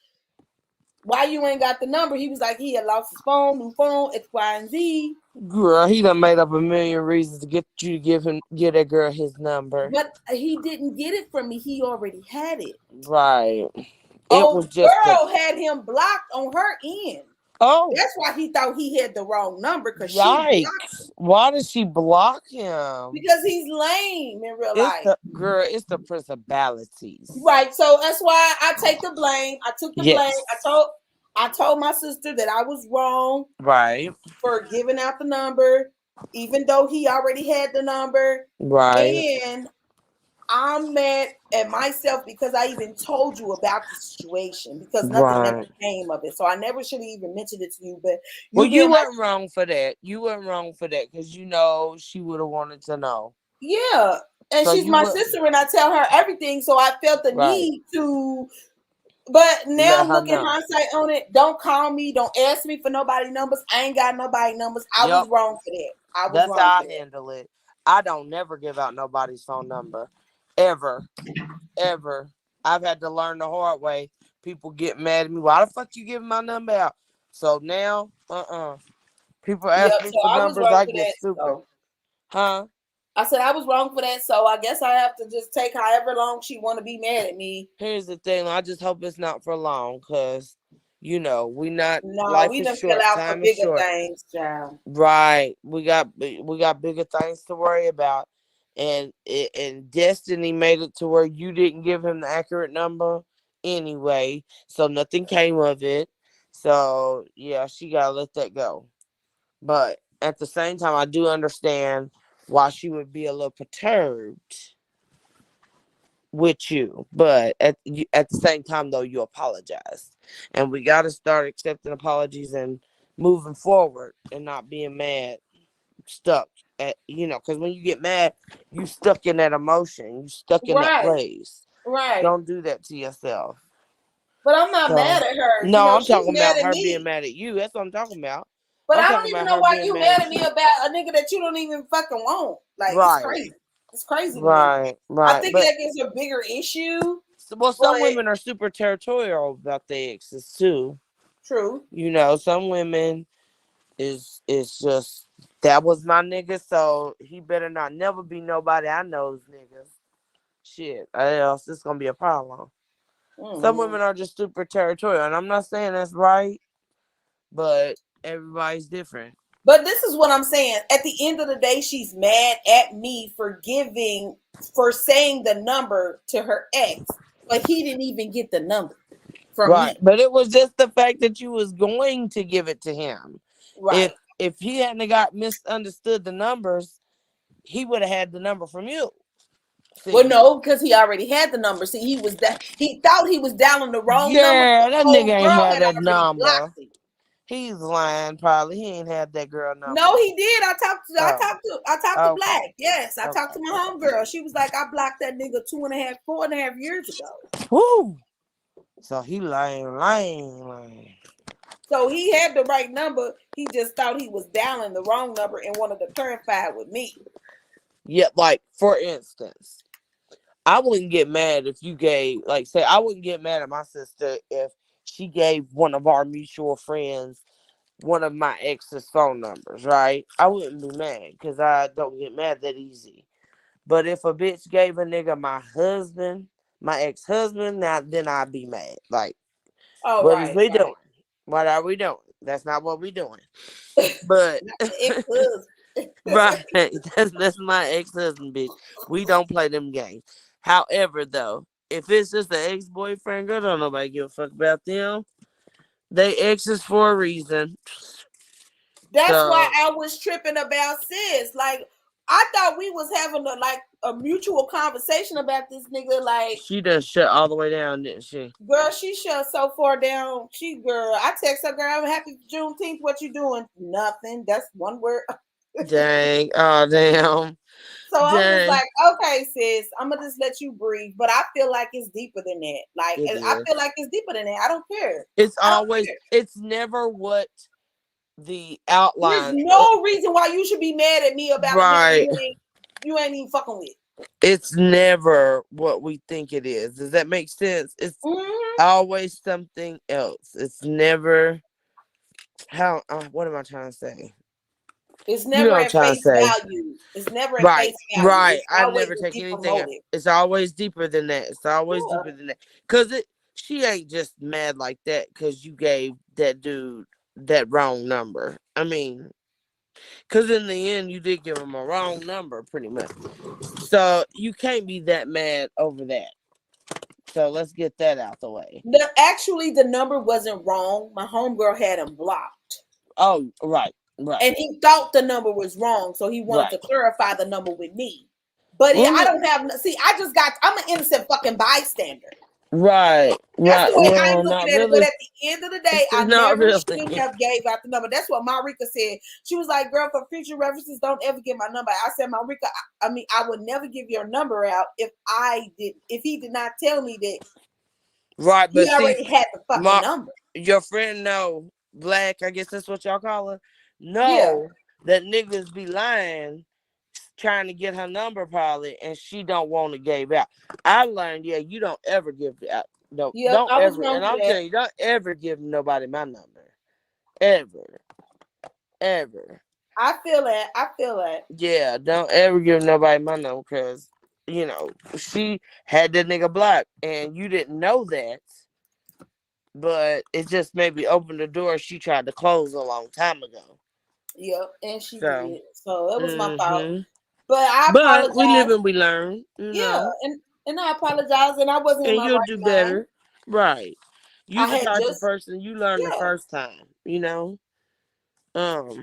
Why you ain't got the number? He was like, he had lost his phone, new phone, X, Y, and Z. Girl, he done made up a million reasons to get you to give that girl his number. But he didn't get it from me. He already had it. Right. It was just girl had him blocked on her end. Oh, that's why he thought he had the wrong number because she blocked him. Why did she block him? Because he's lame in real life. It's the principalities. Right. So that's why I take the blame. I took the blame. I told my sister that I was wrong. Right. For giving out the number, even though he already had the number. Right. And I'm mad at myself because I even told you about the situation because nothing ever came of it. So I never should have even mentioned it to you. But you weren't wrong for that. You weren't wrong for that because she would have wanted to know. Yeah, and so she's my sister, and I tell her everything. So I felt the need to. But now looking hindsight on it, don't call me, don't ask me for nobody numbers. I ain't got nobody numbers. I was wrong for that. That's how I handle it. I don't never give out nobody's phone number. Ever. I've had to learn the hard way. People get mad at me. Why the fuck you giving my number out? So now, people ask me for numbers. I get stupid. Huh? I said I was wrong for that. So I guess I have to just take however long she want to be mad at me. Here's the thing. I just hope it's not for long because, we not. No, we done fill out for bigger things, child. Right. We got bigger things to worry about. And destiny made it to where you didn't give him the accurate number anyway, so nothing came of it. So yeah, she gotta let that go. But at the same time, I do understand why she would be a little perturbed with you. But at the same time, though, you apologized, and we gotta start accepting apologies and moving forward and not being mad, stuck at because when you get mad, you stuck in that emotion, you stuck in that Right, place. right. Don't do that to yourself. But I'm not So mad at her. You no, know, I'm she's talking mad about at her being me. mad at you. That's what I'm talking about. But I'm I don't talking even about know her why being you mad mad at at me you. about a nigga that you don't even fucking want. Like, it's Right, crazy. It's crazy to me. right, I right. think But that is a bigger issue. well, But some women are super territorial about their exes too. true. Some women is just that was my nigga, so he better not never be nobody I know's niggas. Shit, or else it's gonna be a problem. Some Mm-hmm. women are just super territorial, and I'm not saying that's right, but everybody's different. But this is what I'm saying. At the end of the day, she's mad at me for saying the number to her ex, but he didn't even get the number from Right, me. but it was just the fact that you was going to give it to him. If Right. if he hadn't got misunderstood the numbers, he would have had the number from you. Well, See, no, because he already had the number. See, he thought he was dialing the wrong number. yeah, that nigga Old ain't girl had had that already blocked number. him. He's lying, probably. He ain't had that girl number. No, he did. Oh, I talked to okay, Black. Yes, I talked okay, to my okay. homegirl. She was like, I blocked that nigga 4.5 years ago. Woo! So he lying. So he had the right number. He just thought he was dialing the wrong number and wanted to clarify with me. Yeah, like for instance, I wouldn't get mad if you gave, like, say, I wouldn't get mad at my sister if she gave one of our mutual friends one of my ex's phone numbers, right? I wouldn't be mad because I don't get mad that easy. But if a bitch gave a nigga my ex-husband, now then I'd be mad. Like, Oh, what is right, we right. doing? What are we doing? That's not what we doing. But Not the ex-husband. right, that's my ex-husband, bitch. We don't play them games. However, though, if it's just an ex-boyfriend, girl, don't nobody give a fuck about them. They exes for a reason. That's why So I was tripping about sis. Like, I thought we was having a mutual conversation about this nigga. Like, she done shut all the way down, didn't she? girl, she shut so far down. I text her, girl, I'm happy Juneteenth. What you doing? Nothing. That's one word. Dang. Oh, damn. So I'm just Dang. like, okay, sis, I'm gonna just let you breathe. But I feel like it's deeper than that. Like, It I is. feel like it's deeper than that. I don't care. It's I don't always, care. it's never what the There's outline. no reason why you should be mad at me about a nigga Right. you ain't even fucking with. It's never what we think it is. Does that make sense? It's Mm-hmm. always something else. It's never how. What am I trying to say? It's You know never what I'm at trying to face say. value. It's never at Right, face value. right. It's I always never a take deeper anything else. motive. It's always deeper than that. It's always Yeah. deeper than that. Cause she ain't just mad like that because you gave that dude that wrong number. I mean, cause in the end you did give him a wrong number, pretty much. So you can't be that mad over that. So let's get that out the way. Actually, the number wasn't wrong. My homegirl had him blocked. Oh, right, right, And he thought the number was wrong, so he wanted right. to clarify the number with me. But I Well, don't have. See, I'm an innocent fucking bystander. right, That's right. the way I'm Well, looking not at it. But really. at the end of the day, I Not never should really. have gave out the number. That's what Marika said. She was like, "Girl, for future references, don't ever give my number." I said, "Marika, I would never give your number out if he did not tell me that Right, he but see, already had the fucking number." your friend know Black, I guess that's what y'all call her. Yeah. Know that niggas be lying, trying to get her number probably, and she don't want to give out. I learned, yeah, you don't ever give out. No, Yep, don't I was ever. wrong And for I'm that. telling you, don't ever give nobody my number, ever, ever. I feel that. I feel that. Yeah, don't ever give nobody my number because she had that nigga blocked, and you didn't know that. But it just maybe opened the door she tried to close a long time ago. Yep, and she So, did. So it was my fault. hmm But I but we live apologize. and we learn, Yeah, and I apologize, and I wasn't in and my you'll do right mind. better, right? You the had type of just, person you learn the yeah, first time, you know. but You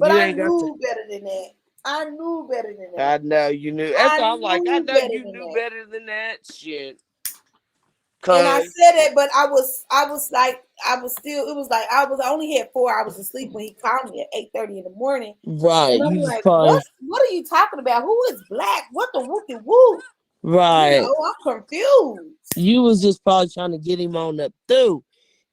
I ain't got to. knew better than that. I knew better than that. I know you knew. That's I why I'm like, I knew know better you than knew that. better than that shit. And I Cause said it, but I was like, I was still, it was like, I only had 4 hours of sleep when he called me at 8:30 in the morning. right, And I'm you just like, probably what are you talking about? Who is black? What the whoopie whoop? You right. know, I'm confused. You was just probably trying to get him on up through,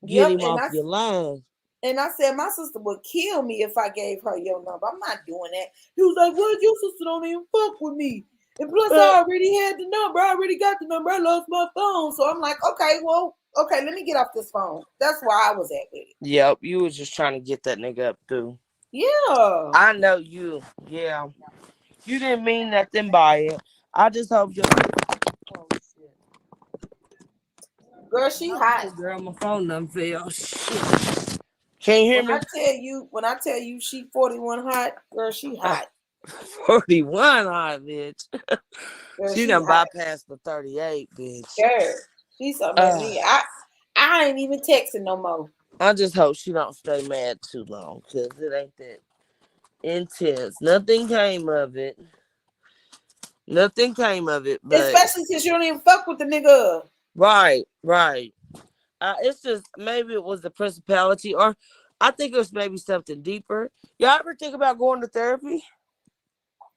get Yep. him off your line. And I said, my sister would kill me if I gave her your number. I'm not doing that. He was like, well, your sister don't even fuck with me. And plus, I already had the number. I already got the number. I lost my phone. So I'm like, okay, well, okay, let me get off this phone. That's where I was at with it. Yep, you was just trying to get that nigga up through. Yeah. I know you. Yeah. You didn't mean nothing by it. I just hope you. Oh shit. Girl, she hot. Girl, my phone done fell. Shit. Can you hear me? When I tell you she 41 hot, girl, she hot. 41 hot, bitch. Girl, She done bypassed the 38, bitch. Girl, she's something at me. I ain't even texting no more. I just hope she don't stay mad too long, because it ain't that intense. Nothing came of it. Nothing came of it, but especially since you don't even fuck with the nigga. right. It's just maybe it was the principality, or I think it was maybe something deeper. Y'all ever think about going to therapy?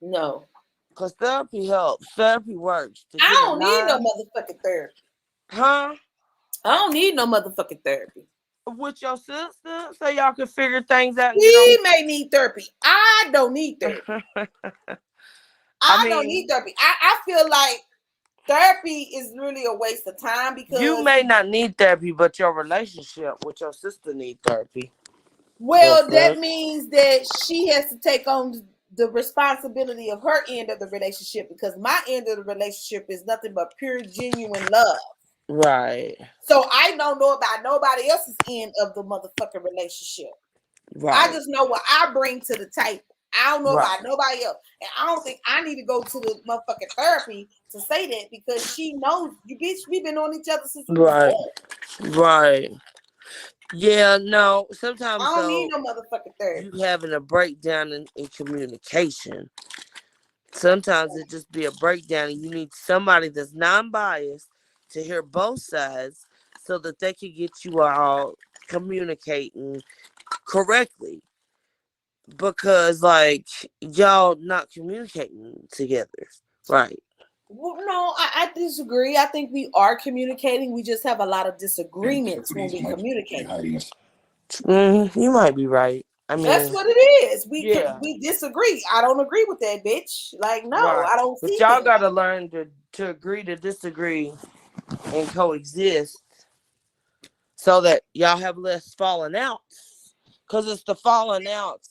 No, because therapy helps. Therapy works. I don't need no motherfucking therapy. Huh? I don't need no motherfucking therapy. With your sister, so y'all can figure things out. And We may need therapy. I don't need therapy. I don't need therapy. I feel like therapy is really a waste of time because you may not need therapy, but your relationship with your sister need therapy. Well, that means that she has to take on the responsibility of her end of the relationship because my end of the relationship is nothing but pure, genuine love. Right. So I don't know about nobody else's end of the motherfucking relationship. Right. I just know what I bring to the table. I don't know about nobody else. And I don't think I need to go to the motherfucking therapy to say that because she knows you bitch, we've been on each other since we was born. Right. Yeah, no. Sometimes I don't need no motherfucking therapy. You having a breakdown in communication. Sometimes it just be a breakdown and you need somebody that's non-biased to hear both sides so that they can get you all communicating correctly. Because like y'all not communicating together. Right. Well, no, I disagree. I think we are communicating. We just have a lot of disagreements when we communicate. You might be right. I mean, that's what it is. We disagree. I don't agree with that, bitch. Like, no, I don't see. But y'all gotta learn to agree to disagree and coexist, so that y'all have less falling outs. Cause it's the falling outs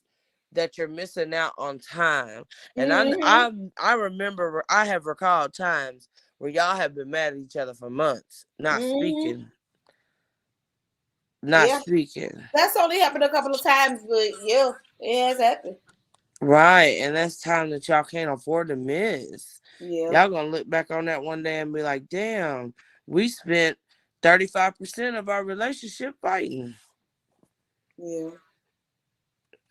that you're missing out on time. And I remember I have recalled times where y'all have been mad at each other for months, not speaking. Speaking. That's only happened a couple of times, but yeah, it has happened. Right, and that's time that y'all can't afford to miss. Yeah. Y'all gonna look back on that one day and be like, damn, we spent 35% of our relationship fighting. Yeah.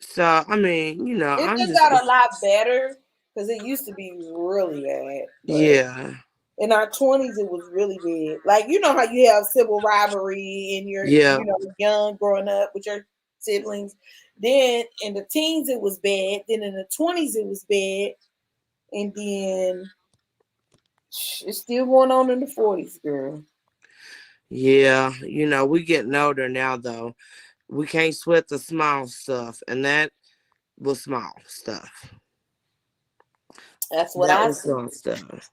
So, I mean, you know, it just got a lot better because it used to be really bad. Yeah. In our 20s, it was really bad. Like, you know how you have civil rivalry and you're young growing up with your siblings. Then in the teens, it was bad. Then in the 20s, it was bad. And then it's still going on in the 40s, girl. Yeah. You know, we getting older now, though. We can't sweat the small stuff. And that was small stuff. That's what I said. Small stuff.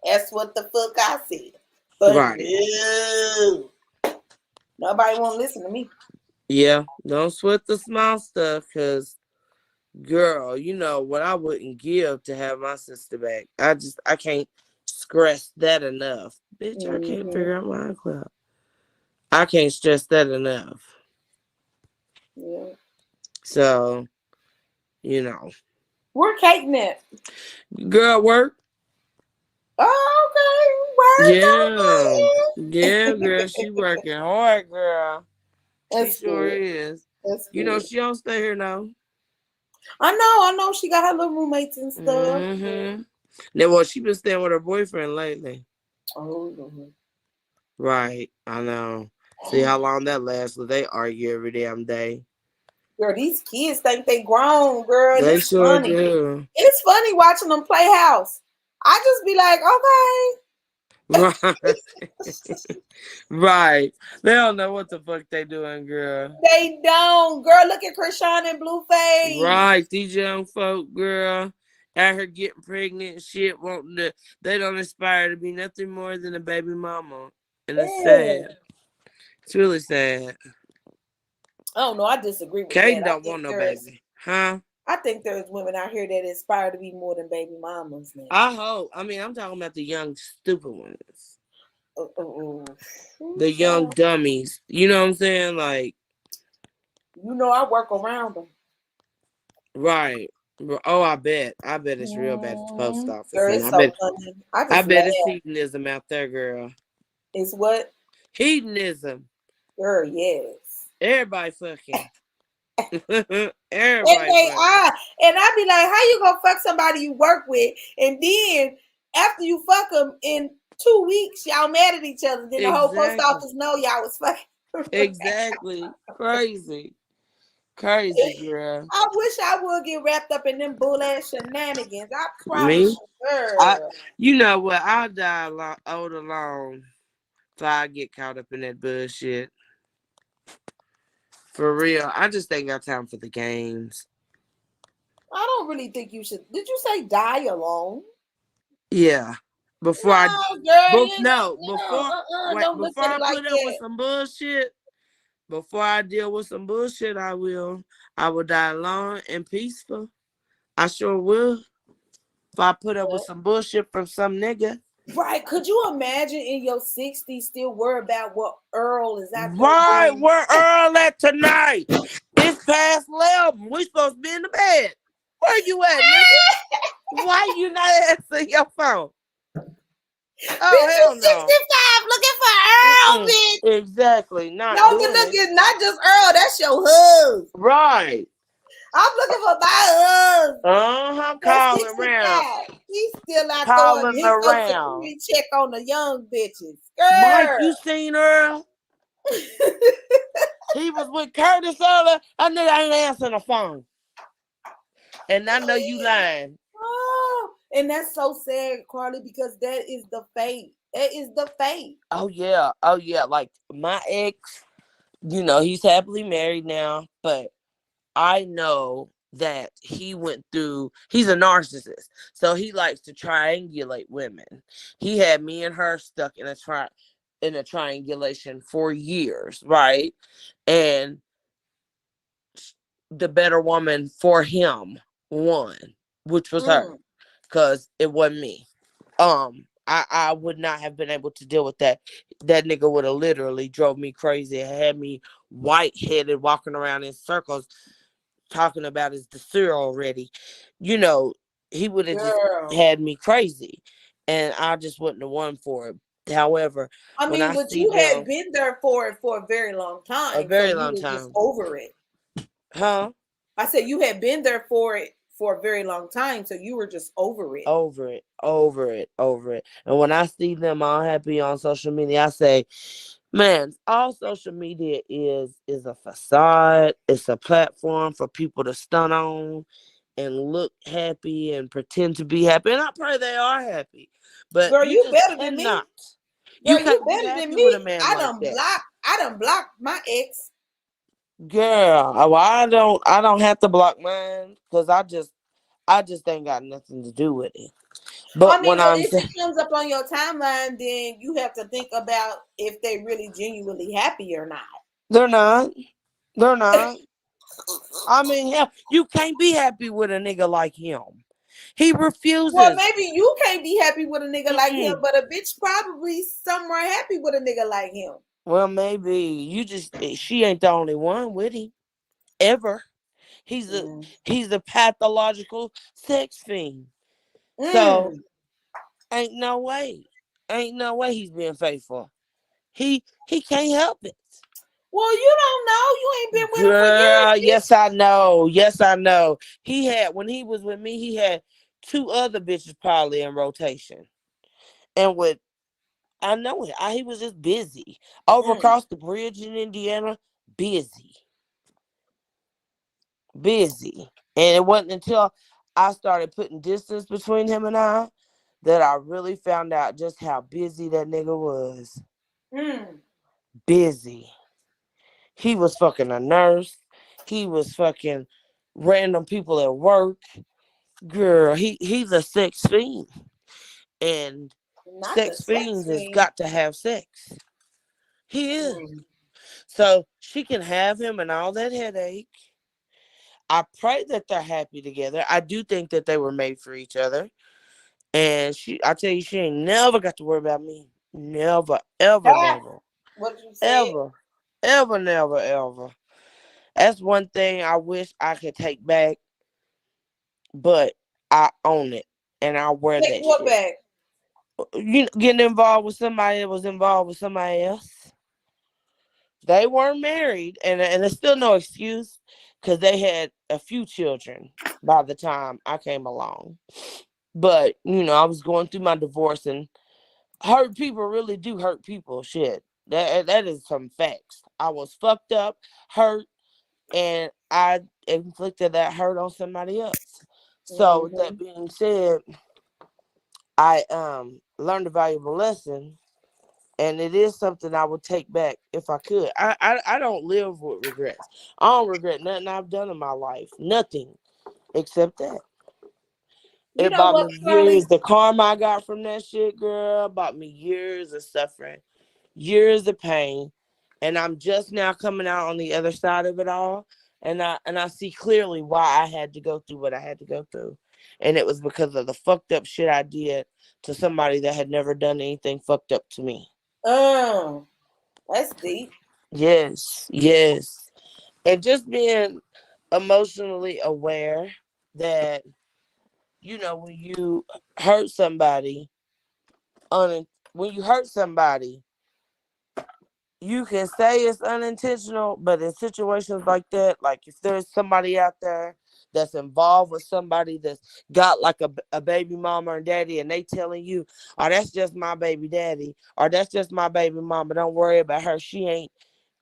That's what the fuck I said. But no, nobody won't listen to me. Yeah, don't sweat the small stuff, because, girl, you know what I wouldn't give to have my sister back. I can't stress that enough. Bitch, I can't figure out my iCloud. I can't stress that enough. Yeah. So, you know. Where Kate at? Girl, work. Oh, okay. Yeah. Yeah, Work girl. on She it. working hard, girl. She That's sure good. is. That's You know, good. she don't stay here now. I know. She got her little roommates and stuff. Mm-hmm. Now, well, she been staying with her boyfriend lately. Oh, Lord. Right. I know. See how long that lasts. So they argue every damn day. Girl, these kids think they grown, girl, and They it's sure funny. do. It's funny watching them play house. I just be like, Right. Right. They don't know what the fuck they doing, girl. they don't. Girl, look at Chrisean and Blueface. Right. These young folk, girl, out here getting pregnant and shit, wanting to, they don't aspire to be nothing more than a baby mama. And it's Yeah. sad. It's really sad. I don't know. I disagree with Kaden that. don't want no baby. Huh? I think there's women out here that aspire to be more than baby mamas now. I hope. I mean, I'm talking about the young, stupid ones. Uh-uh. The young dummies. You know what I'm saying? Like, You know, I work around them. right. Oh, I bet. I bet it's real bad at the post office. Girl, And it's so funny. I bet it's hedonism out there, girl. It's what? Hedonism. Girl, yes. Everybody fucking. Everybody And they fucking. are. And I be like, how you gonna fuck somebody you work with? And then after you fuck them in 2 weeks, y'all mad at each other. Then the whole post office know y'all was fucking. Exactly. Crazy. Crazy, girl. I wish I would get wrapped up in them bull ass shenanigans. I promise Me? you, girl. You know what? I'll die old alone if I get caught up in that bullshit. For real. I just ain't got time for the games. I don't really think you should. Did you say die alone? Yeah. Before no, I girl, before I put up with some bullshit, before I deal with some bullshit, I will die alone and peaceful. I sure will. If I put up with some bullshit from some nigga. Right. Could you imagine in your 60s still worry about what Earl is out there Right, doing? where Earl at tonight? It's past 11. We supposed to be in the bed. Where you at, nigga? Why you not answering your phone? Oh, hell no. 65 looking for Earl, bitch. Exactly. Not just Earl. That's your husband. Right. I'm looking for my husband. Uh-huh. Calling around. He's still out Calling throwing his around. security check on the young bitches. Girl. Mike, you seen Earl? He was with Curtis earlier. I nigga ain't answering the phone. And I know you lying. Oh, and that's so sad, Carly, because that is the fate. That is the fate. Oh, yeah. Oh, yeah. Like, my ex, you know, he's happily married now, but I know that he went through, he's a narcissist. So he likes to triangulate women. He had me and her stuck in a triangulation for years, right? And the better woman for him won, which was her, because it wasn't me. I would not have been able to deal with that. That nigga would have literally drove me crazy and had me white-headed walking around in circles talking about his dessert already. You know, he would have just had me crazy. And I just wouldn't have won for it. However, I mean, but you had been there for it for a very long time. A very so long you were time. Just over it. Huh? I said you had been there for it for a very long time, so you were just over it. Over it. And when I see them all happy on social media, I say, man, all social media is a facade. It's a platform for people to stunt on and look happy and pretend to be happy. And I pray they are happy. But girl, you just better than me. Girl, you better than me. With a man I done blocked my ex. Girl, well, I don't have to block mine because I just ain't got nothing to do with it. But if it comes up on your timeline, then you have to think about if they really genuinely happy or not. They're not. I mean, hell, you can't be happy with a nigga like him. He refuses. Well, maybe you can't be happy with a nigga like him, but a bitch probably somewhere happy with a nigga like him. Well, maybe she ain't the only one with him. Ever. He's a pathological sex fiend. So Ain't no way. Ain't no way he's being faithful. He can't help it. Well, you don't know. You ain't been with him for years, Girl, bitch. yes I know. Yes I know. He had when he was with me, he had 2 other bitches probably in rotation. And with I know it. He was just busy. Over across the bridge in Indiana, busy. Busy. And it wasn't until I started putting distance between him and I that I really found out just how busy that nigga was. Busy. He was fucking a nurse. He was fucking random people at work. Girl, he's a sex fiend. And Not the sex sex fiends has fiend. got to have sex. He is. So she can have him and all that headache. I pray that they're happy together. I do think that they were made for each other. And I tell you, she ain't never got to worry about me. Never, ever, never. What you said? Ever. Ever, never, ever. That's one thing I wish I could take back, but I own it. And I wear Take that what shit. back? You getting involved with somebody that was involved with somebody else. They weren't married, and there's still no excuse because they had a few children by the time I came along. But I was going through my divorce, and hurt people really do hurt people. Shit, that is some facts. I was fucked up, hurt, and I inflicted that hurt on somebody else. So with that being said, I learned a valuable lesson. And it is something I would take back if I could. I don't live with regrets. I don't regret nothing I've done in my life. Nothing except that. You It know bought what, me Carly? years. The karma I got from that shit, girl, bought me years of suffering, years of pain. And I'm just now coming out on the other side of it all. And I see clearly why I had to go through what I had to go through. And it was because of the fucked up shit I did to somebody that had never done anything fucked up to me. That's deep. Yes, yes. And just being emotionally aware that, when you hurt somebody, when you hurt somebody, you can say it's unintentional, but in situations like that, like if there's somebody out there that's involved with somebody that's got like a baby mama or daddy, and they telling you, oh, that's just my baby daddy, or that's just my baby mama, don't worry about her, I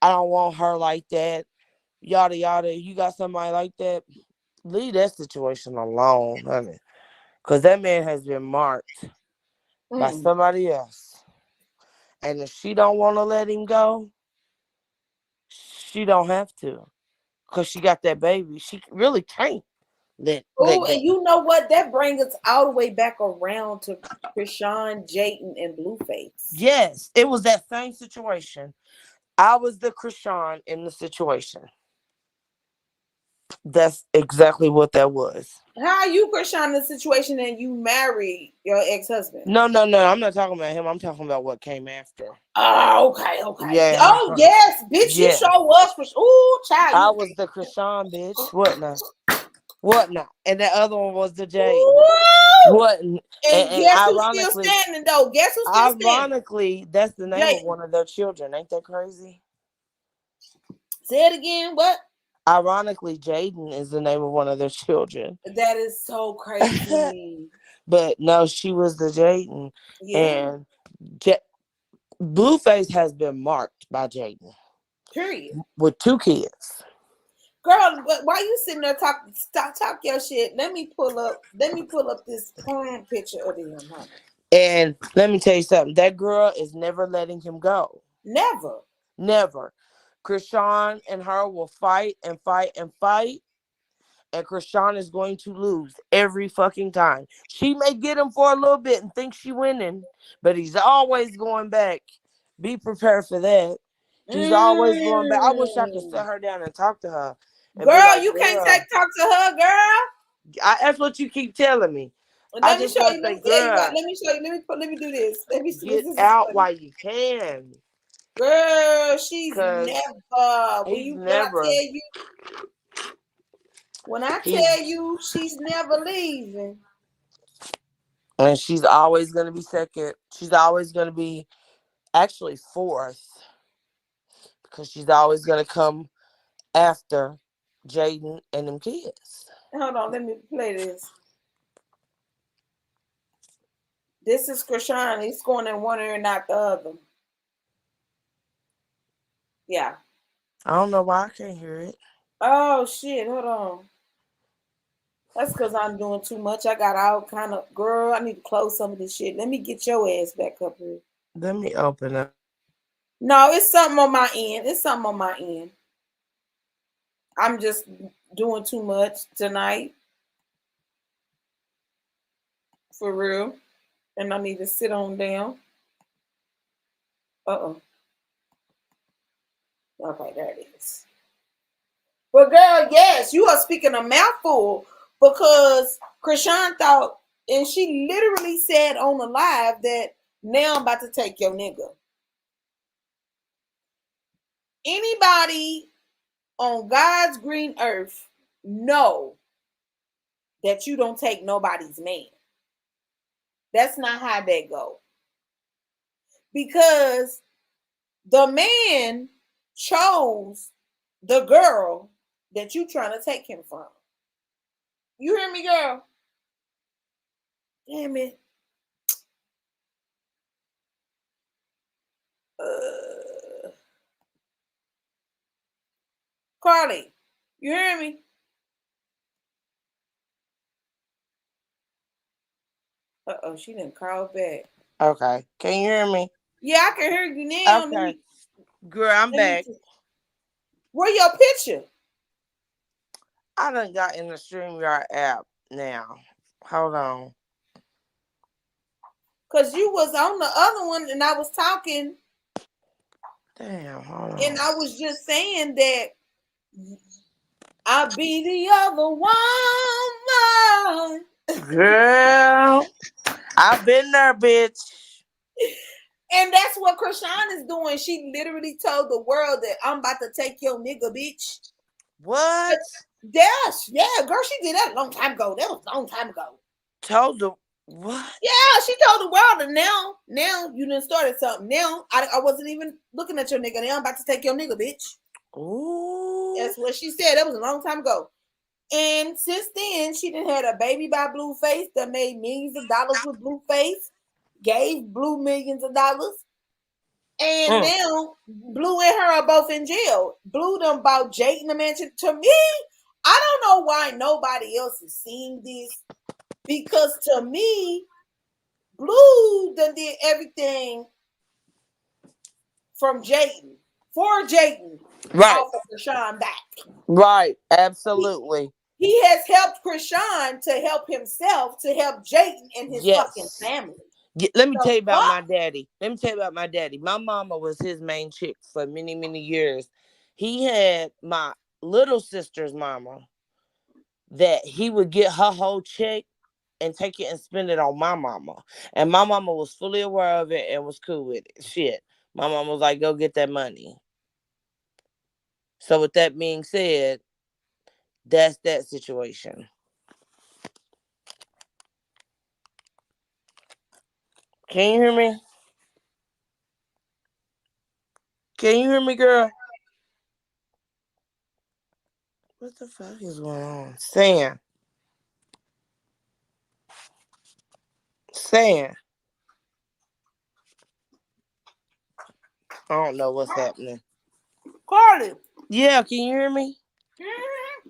don't want her like that, yada yada. You got somebody like that, leave that situation alone, honey, because that man has been marked by somebody else, and if she don't want to let him go, she don't have to, because she got that baby. She really can't let Oh, go. and you know what? That brings us all the way back around to Chrisean, Jayden, and Blueface. Yes, it was that same situation. I was the Chrisean in the situation. That's exactly what that was. How are you Chrisean in the situation and you married your ex-husband? No, I'm not talking about him. I'm talking about what came after. Oh, okay. Yeah. Oh, yes, bitch, you Yes. sure was. Ooh, child. I was the Chrisean, bitch. What now? What now? And that other one was the Jade. Ooh. What? And guess who's still ironically, standing, though? Guess who's still standing? Ironically, that's the name of Jayden. one of their children. Ain't that crazy? Say it again. What? Ironically, Jayden is the name of one of their children. That is so crazy. But no, she was the Jayden. Yeah. And Blueface has been marked by Jayden. Period. With 2 kids. Girl, but while you sitting there talk your shit, let me pull up this porn picture of them, honey. And let me tell you something. That girl is never letting him go. Never. Never. Chrisean and her will fight and fight and fight. And Chrisean is going to lose every fucking time. She may get him for a little bit and think she's winning, but he's always going back. Be prepared for that. He's always going back. I wish I could sit her down and talk to her. And girl, like, you can't talk to her, girl. That's what you keep telling me. Let me show you. Let me tell you what. Let me show you. Let me do this. Let me get out while you can. Girl, she's never. When I tell you, she's never leaving. And she's always going to be second. She's always going to be actually fourth because she's always going to come after Jaden and them kids. Hold on, let me play this. This is Chrisean. He's going in one ear and not the other. Yeah. I don't know why I can't hear it. Oh shit! Hold on. That's because I'm doing too much. I got all kind of girl. I need to close some of this shit. Let me get your ass back up here. Let me open up. No, it's something on my end. It's something on my end. I'm just doing too much tonight. For real. And I need to sit on down. Uh-oh. Okay, there it is. But girl, yes, you are speaking a mouthful because Chrisean thought, and she literally said on the live that now I'm about to take your nigga. Anybody on God's green earth know that you don't take nobody's man. That's not how that go. Because the man chose the girl that you trying to take him from. You hear me, girl? Damn it. Carly, you hear me? Uh-oh, she didn't call back. Okay. Can you hear me? Yeah, I can hear you now. Okay. Girl, I'm back. Where your picture? I done got in the StreamYard app now. Hold on. Because you was on the other one and I was talking. Damn, hold on. And I was just saying that I'll be the other woman. Girl, I've been there, bitch. And that's what Chrisean is doing. She literally told the world that I'm about to take your nigga, bitch. What? Yes, yeah, girl, she did that a long time ago. That was a long time ago. Told the what? Yeah, she told the world, and now you done started something. Now I wasn't even looking at your nigga. Now I'm about to take your nigga, bitch. Ooh. That's what she said. That was a long time ago. And since then, she done had a baby by Blueface that made millions of dollars with Blueface, gave Blue millions of dollars. And now Blue and her are both in jail. Blue done bought Jake in the mansion. To me, I don't know why nobody else is seeing this. Because to me, Blue done did everything from Jayden for Jayden, right? Off of Chrisean back, right? Absolutely. He has helped Chrisean to help himself, to help Jayden and his fucking family. Let me tell you about my daddy. My mama was his main chick for many, many years. He had my little sister's mama that he would get her whole check and take it and spend it on my mama. And my mama was fully aware of it and was cool with it. Shit. My mama was like, go get that money. So with that being said, that's that situation. Can you hear me? Can you hear me, girl? What the fuck is going on? Sam. I don't know what's happening. Carly. Yeah, can you hear me? Mm-hmm.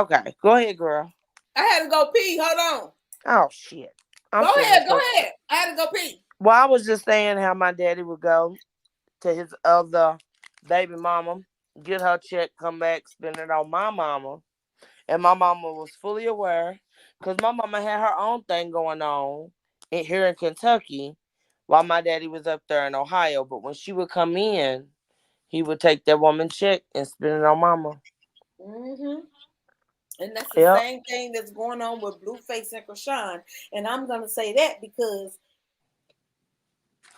Okay, go ahead, girl. I had to go pee. Hold on. Oh, shit. Go ahead. I had to go pee. Well, I was just saying how my daddy would go to his other baby mama, get her check, come back, spend it on my mama. And my mama was fully aware because my mama had her own thing going on here in Kentucky while my daddy was up there in Ohio. But when she would come in, he would take that woman's check and spend it on mama. Mm-hmm. And that's the same thing that's going on with Blueface and Chrisean. And I'm going to say that because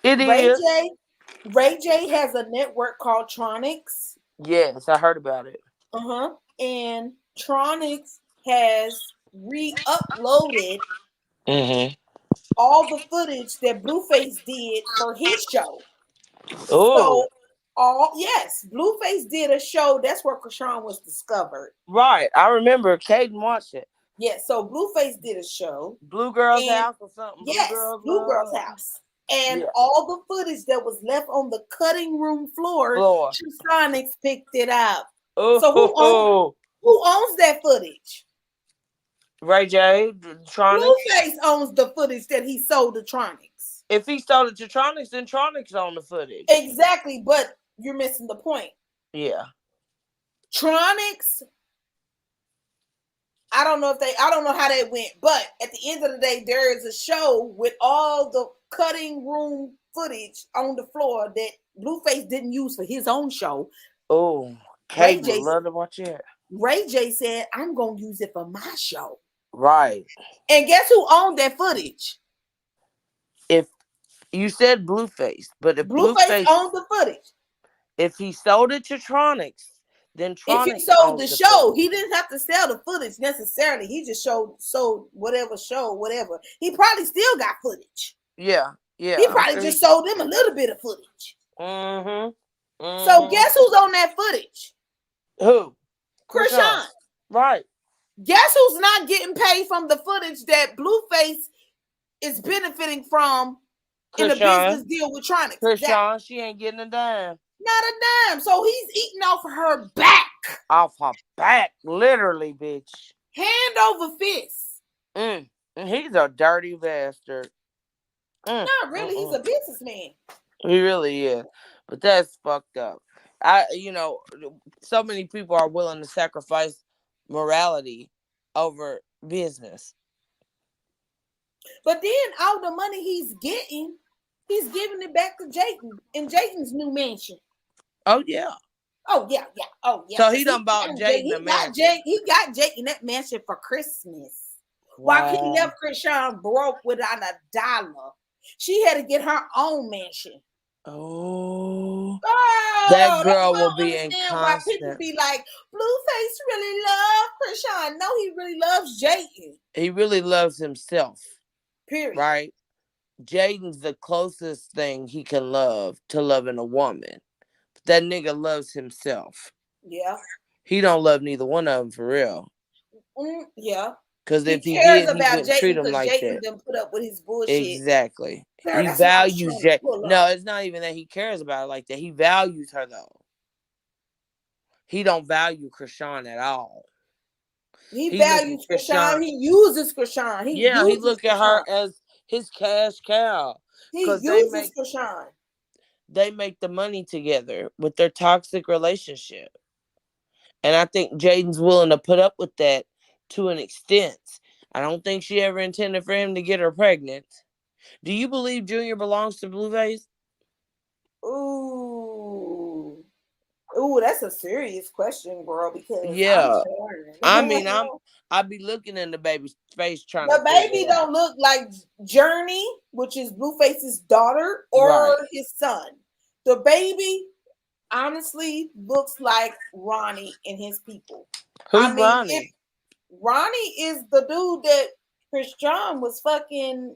Ray J has a network called Tronics. Yes, I heard about it. Uh-huh. And Tronics has re-uploaded all the footage that Blueface did for his show. Oh, So Blueface did a show. That's where Chrisean was discovered. right. I remember Caden watched it. Yeah, so Blueface did a show. Blue Girl's And House or something. yes, Blue Girl's House. And Yeah. all the footage that was left on the cutting room floor. Trasonics picked it up. Oh, So who owns that footage? Ray J, Tronics. Blueface owns the footage that he sold to Tronics. If he sold it to Tronics, then Tronics own the footage. Exactly, but you're missing the point. Yeah. Tronics, I don't know how that went, but at the end of the day, there is a show with all the cutting room footage on the floor that Blueface didn't use for his own show. Oh, Kate would love to watch it. Ray J said, I'm going to use it for my show. Right. And guess who owned that footage? If you said Blueface, but if Blueface owned the footage. If he sold it to Tronics, then Tronics if he sold the show, footage. he didn't have to sell the footage necessarily. He just sold whatever show, whatever. He probably still got footage. Yeah, yeah. He probably just sold them a little bit of footage. Mm-hmm. So guess who's on that footage? Who? Chrisean. Right. Guess who's not getting paid from the footage that Blueface is benefiting from in a business deal with Tronics? Chrisean, she ain't getting a dime. Not a dime. So he's eating off of her back. Off her back, literally, bitch. Hand over fist. And he's a dirty bastard. Not really. He's a businessman. He really is. But that's fucked up. So many people are willing to sacrifice morality over business. But then all the money he's giving it back to Jayden in Jayden's new mansion. Oh yeah. Oh yeah. So he done bought Jayden a mansion. He got Jayden that mansion for Christmas. Wow. While he left Chrisean broke without a dollar. She had to get her own mansion. Oh, that girl will be in constant. Why people be like, Blueface really love Chrisean. No, he really loves Jayden. He really loves himself. Period. Right? Jayden's the closest thing he can love to loving a woman. But that nigga loves himself. Yeah. He don't love neither one of them for real. Yeah. Because if he cares did, about he wouldn't treat him like Jayden that. Didn't put up with his bullshit. Exactly. Girl, he values Jayden. No, it's not even that he cares about it like that. He values her though. He don't value Chrisean at all. He values Chrisean. He uses Chrisean. He look at her as his cash cow. He uses Chrisean. They make the money together with their toxic relationship. And I think Jayden's willing to put up with that to an extent. I don't think she ever intended for him to get her pregnant. Do you believe Junior belongs to Blueface? Ooh, that's a serious question, girl. Because I'd be looking in the baby's face trying the to. The baby don't look like Journey, which is Blueface's daughter, or his son. The baby honestly looks like Ronnie and his people. Who's Ronnie? Ronnie is the dude that Chrisean was fucking.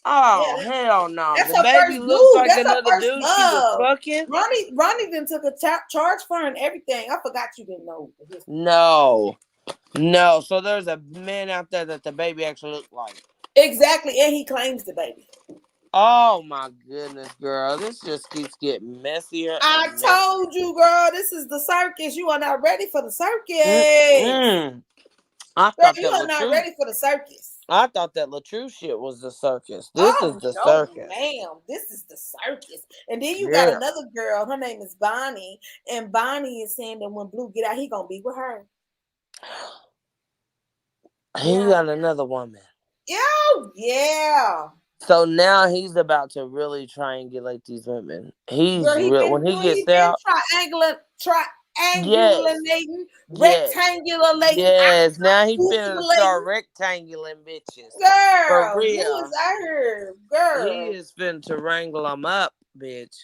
Oh, hell no. The baby looks like another dude she was fucking. Ronnie then took a charge for her and everything. I forgot you didn't know. No. So there's a man out there that the baby actually looked like. Exactly. And he claims the baby. Oh, my goodness, girl. This just keeps getting messier. I told you, girl, this is the circus. You are not ready for the circus. You are not ready for the circus. I thought that LaTrue shit was the circus. This is the circus. Ma'am, this is the circus. And then you got another girl. Her name is Bonnie. And Bonnie is saying that when Blue get out, he gonna be with her. He got another woman. Yeah. So now he's about to really triangulate these women. When he gets out. Triangulating, rectangulating. Yes, now he finna start rectangulating bitches. Girl, for real. He was out here, girl. He is finna to wrangle them up, bitch.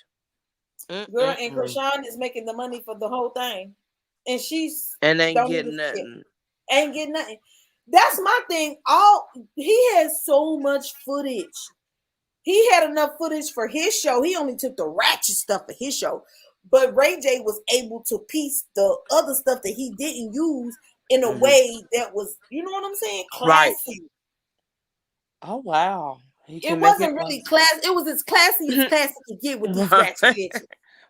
Girl, and Chrisean is making the money for the whole thing, and she's ain't getting nothing. Ain't getting nothing. That's my thing. He has so much footage. He had enough footage for his show. He only took the ratchet stuff for his show. But Ray J was able to piece the other stuff that he didn't use in a way that was, you know what I'm saying? Classy. Right. Oh, wow. It wasn't really classy. It was as classy as classy could get with these ratchet bitches.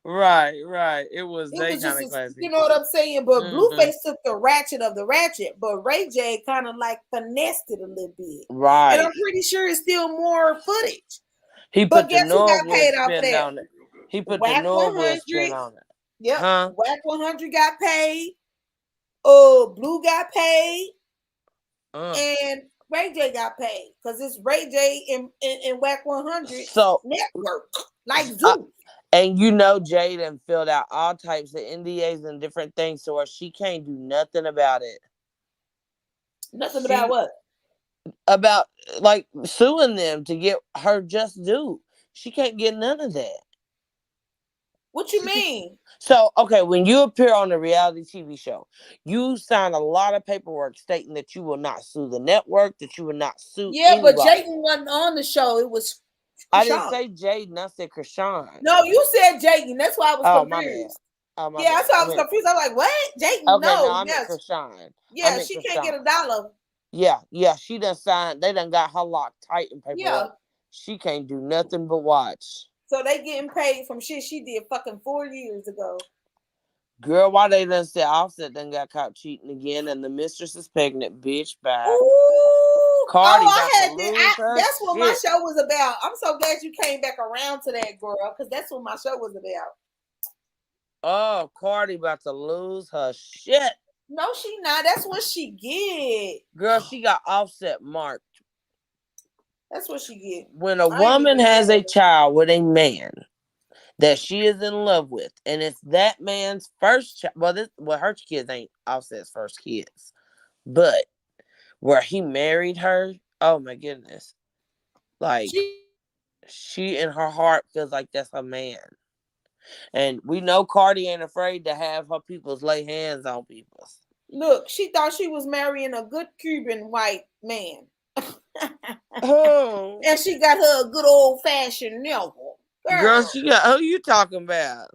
Right. It was It they was kind just, of classy. you know what I'm saying? But Blueface took the ratchet of the ratchet, but Ray J kind of like finessed it a little bit. Right. And I'm pretty sure it's still more footage. He But put the guess who got Norwood paid off spin that? on it. He put Whack the Norwood 100. spin on it. Yep. Huh? Whack 100 got paid. Blue got paid. And Ray J got paid. Because it's Ray J and Whack 100 network. Like Zeus. And you know Jaden filled out all types of NDAs and different things, so she can't do nothing about it. Nothing about what? About like suing them to get her just due. She can't get none of that. What you mean? So, okay, when you appear on a reality TV show, you sign a lot of paperwork stating that you will not sue the network, that you will not sue anybody. But Jaden wasn't on the show. It was Chrisean. I didn't say Jaden, I said Chrisean. No, you said Jaden. That's why I was confused. My bad. That's why I was confused. I'm like, what? Jaden? Okay, no, I meant Chrisean. Yeah, she can't get $1. Yeah, she done signed. They done got her locked tight in paperwork. Yeah. She can't do nothing but watch. So they getting paid from shit she did fucking 4 years ago. Girl, why they done said Offset done got caught cheating again and the mistress is pregnant, bitch, bye. Ooh. Cardi that's what my show was about. I'm so glad you came back around to that, girl, because that's what my show was about. Oh, Cardi about to lose her shit. No, she not. That's what she get. Girl, she got Offset marked. That's what she get. When a woman has a child with a man that she is in love with, and it's that man's first child. Well, her kids ain't Offset's first kids, but where he married her, oh my goodness, like she in her heart feels like that's her man, and we know Cardi ain't afraid to have her peoples lay hands on people. Look, she thought she was marrying a good Cuban white man. Oh. And she got her a good old fashioned nigga. Girl, she got who you talking about?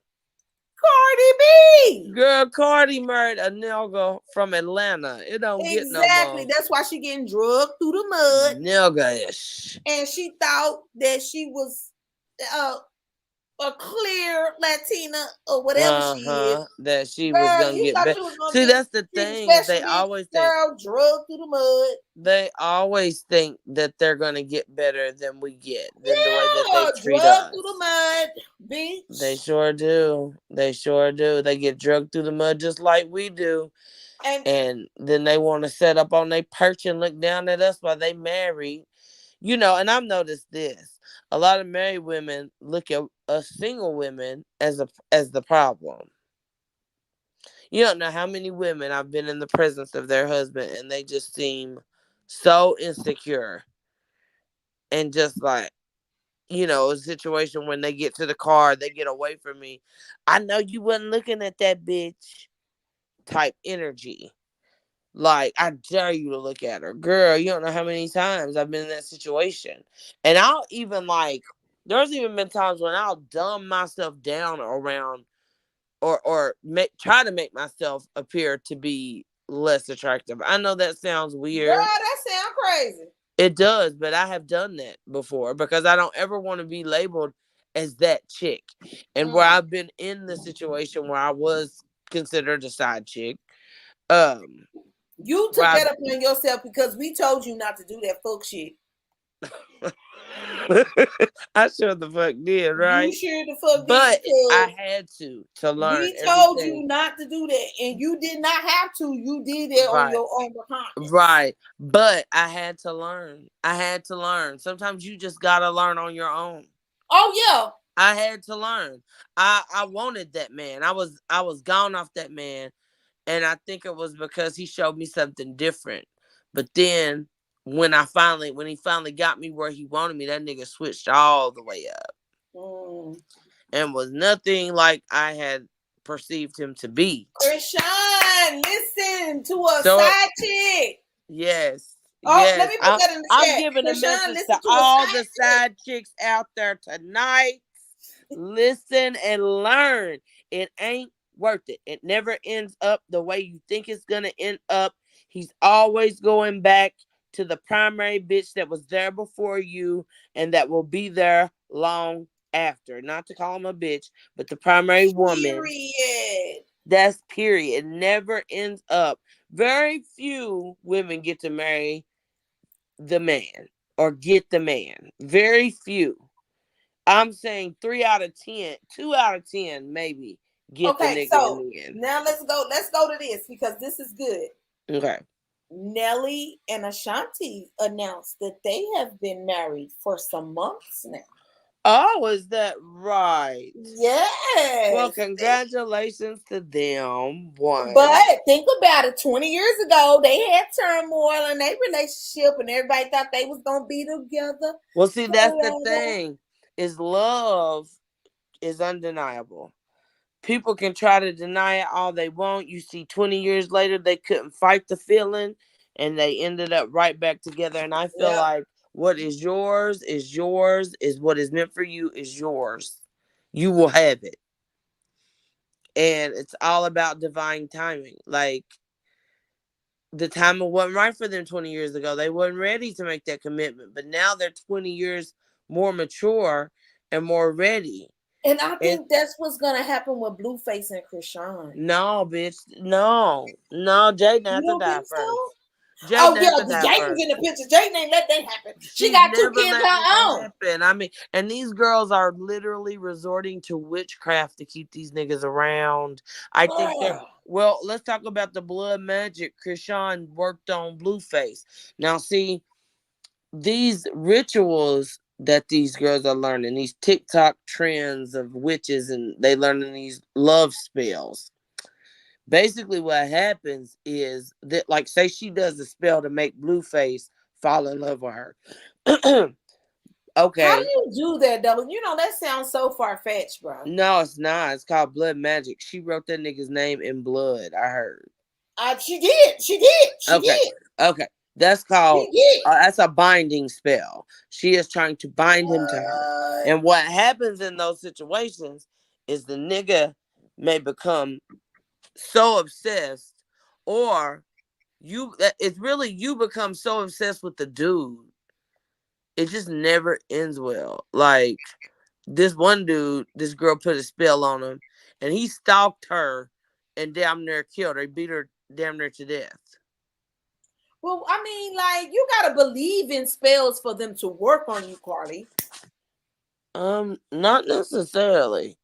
Cardi B. Girl, Cardi married a nigga from Atlanta. It don't get no more. Exactly. That's why she getting drugged through the mud. Nigga-ish. And she thought that she was a clear Latina or whatever she is. That she was gonna get better. See, that's the thing. They always think drugged through the mud. They always think that they're gonna get better than we get, than the way that they treat us. Through the mud, bitch. They sure do. They sure do. They get drugged through the mud just like we do. And then they want to set up on their perch and look down at us while they married. You know, and I've noticed this. A lot of married women look at us single women as the problem. You don't know how many women I've been in the presence of their husband and they just seem so insecure. And just like, you know, a situation when they get to the car, they get away from me. I know you wasn't looking at that bitch type energy. Like, I dare you to look at her. Girl, you don't know how many times I've been in that situation. And I'll even there's even been times when I'll dumb myself down around or try to make myself appear to be less attractive. I know that sounds weird. Girl, that sounds crazy. It does, but I have done that before because I don't ever want to be labeled as that chick. And where I've been in the situation where I was considered a side chick. You took that upon yourself because we told you not to do that fuck shit. I sure the fuck did, right? You sure the fuck did. But I had to learn. We told you not to do that, and you did not have to. You did it on your own behind. Right. But I had to learn. Sometimes you just gotta learn on your own. Oh yeah. I had to learn. I wanted that man. I was gone off that man. And I think it was because he showed me something different. But then when he finally got me where he wanted me, that nigga switched all the way up. And was nothing like I had perceived him to be. Chrisean, listen to a side chick. Yes. Oh, Yes. let me put that in the I'm chat. giving a Chrisean, message listen to to a all side the chick. side chicks out there tonight. Listen and learn. It ain't worth it. It never ends up the way you think it's going to end up. He's always going back to the primary bitch that was there before you and that will be there long after. Not to call him a bitch, but the primary woman. Period. That's period. It never ends up. Very few women get to marry the man or get the man. Very few. I'm saying 3 out of 10, 2 out of 10 maybe get the Okay, nigga so in the end. now let's go to this because this is good. Okay. Nelly and Ashanti announced that they have been married for some months now. Oh, is that right? Yes. Well, congratulations to them. One. But think about it. 20 years ago, they had turmoil in their relationship, and everybody thought they was gonna be together. Well, see, that's the forever. thing. Is love is undeniable. People can try to deny it all they want. You see, 20 years later, they couldn't fight the feeling, and they ended up right back together. And I feel like what is yours, is what is meant for you is yours. You will have it. And it's all about divine timing. Like, the timing wasn't right for them 20 years ago. They weren't ready to make that commitment. But now they're 20 years more mature and more ready. And I think that's what's gonna happen with Blueface and Chrisean. No, bitch. No. Jaden has to die first. So? Jaden Jaden in the picture. Jaden ain't let that happen. She got 2 kids of her own. Happen. I mean, and these girls are literally resorting to witchcraft to keep these niggas around. I think they're well, let's talk about the blood magic Chrisean worked on Blueface. Now, see, these rituals that these girls are learning, these TikTok trends of witches, and they learning these love spells. Basically, what happens is that, like, say she does a spell to make Blueface fall in love with her. Okay. How do you do that, though? You know, that sounds so far-fetched, bro. No, it's not. It's called blood magic. She wrote that nigga's name in blood, I heard. She did. Okay. That's called, that's a binding spell. She is trying to bind him to her. And what happens in those situations is the nigga may become so obsessed, or it's really you become so obsessed with the dude. It just never ends well. Like, this one dude, this girl put a spell on him, and he stalked her and damn near killed her. He beat her damn near to death. Well, I mean, like, you gotta believe in spells for them to work on you, Carly. Not necessarily.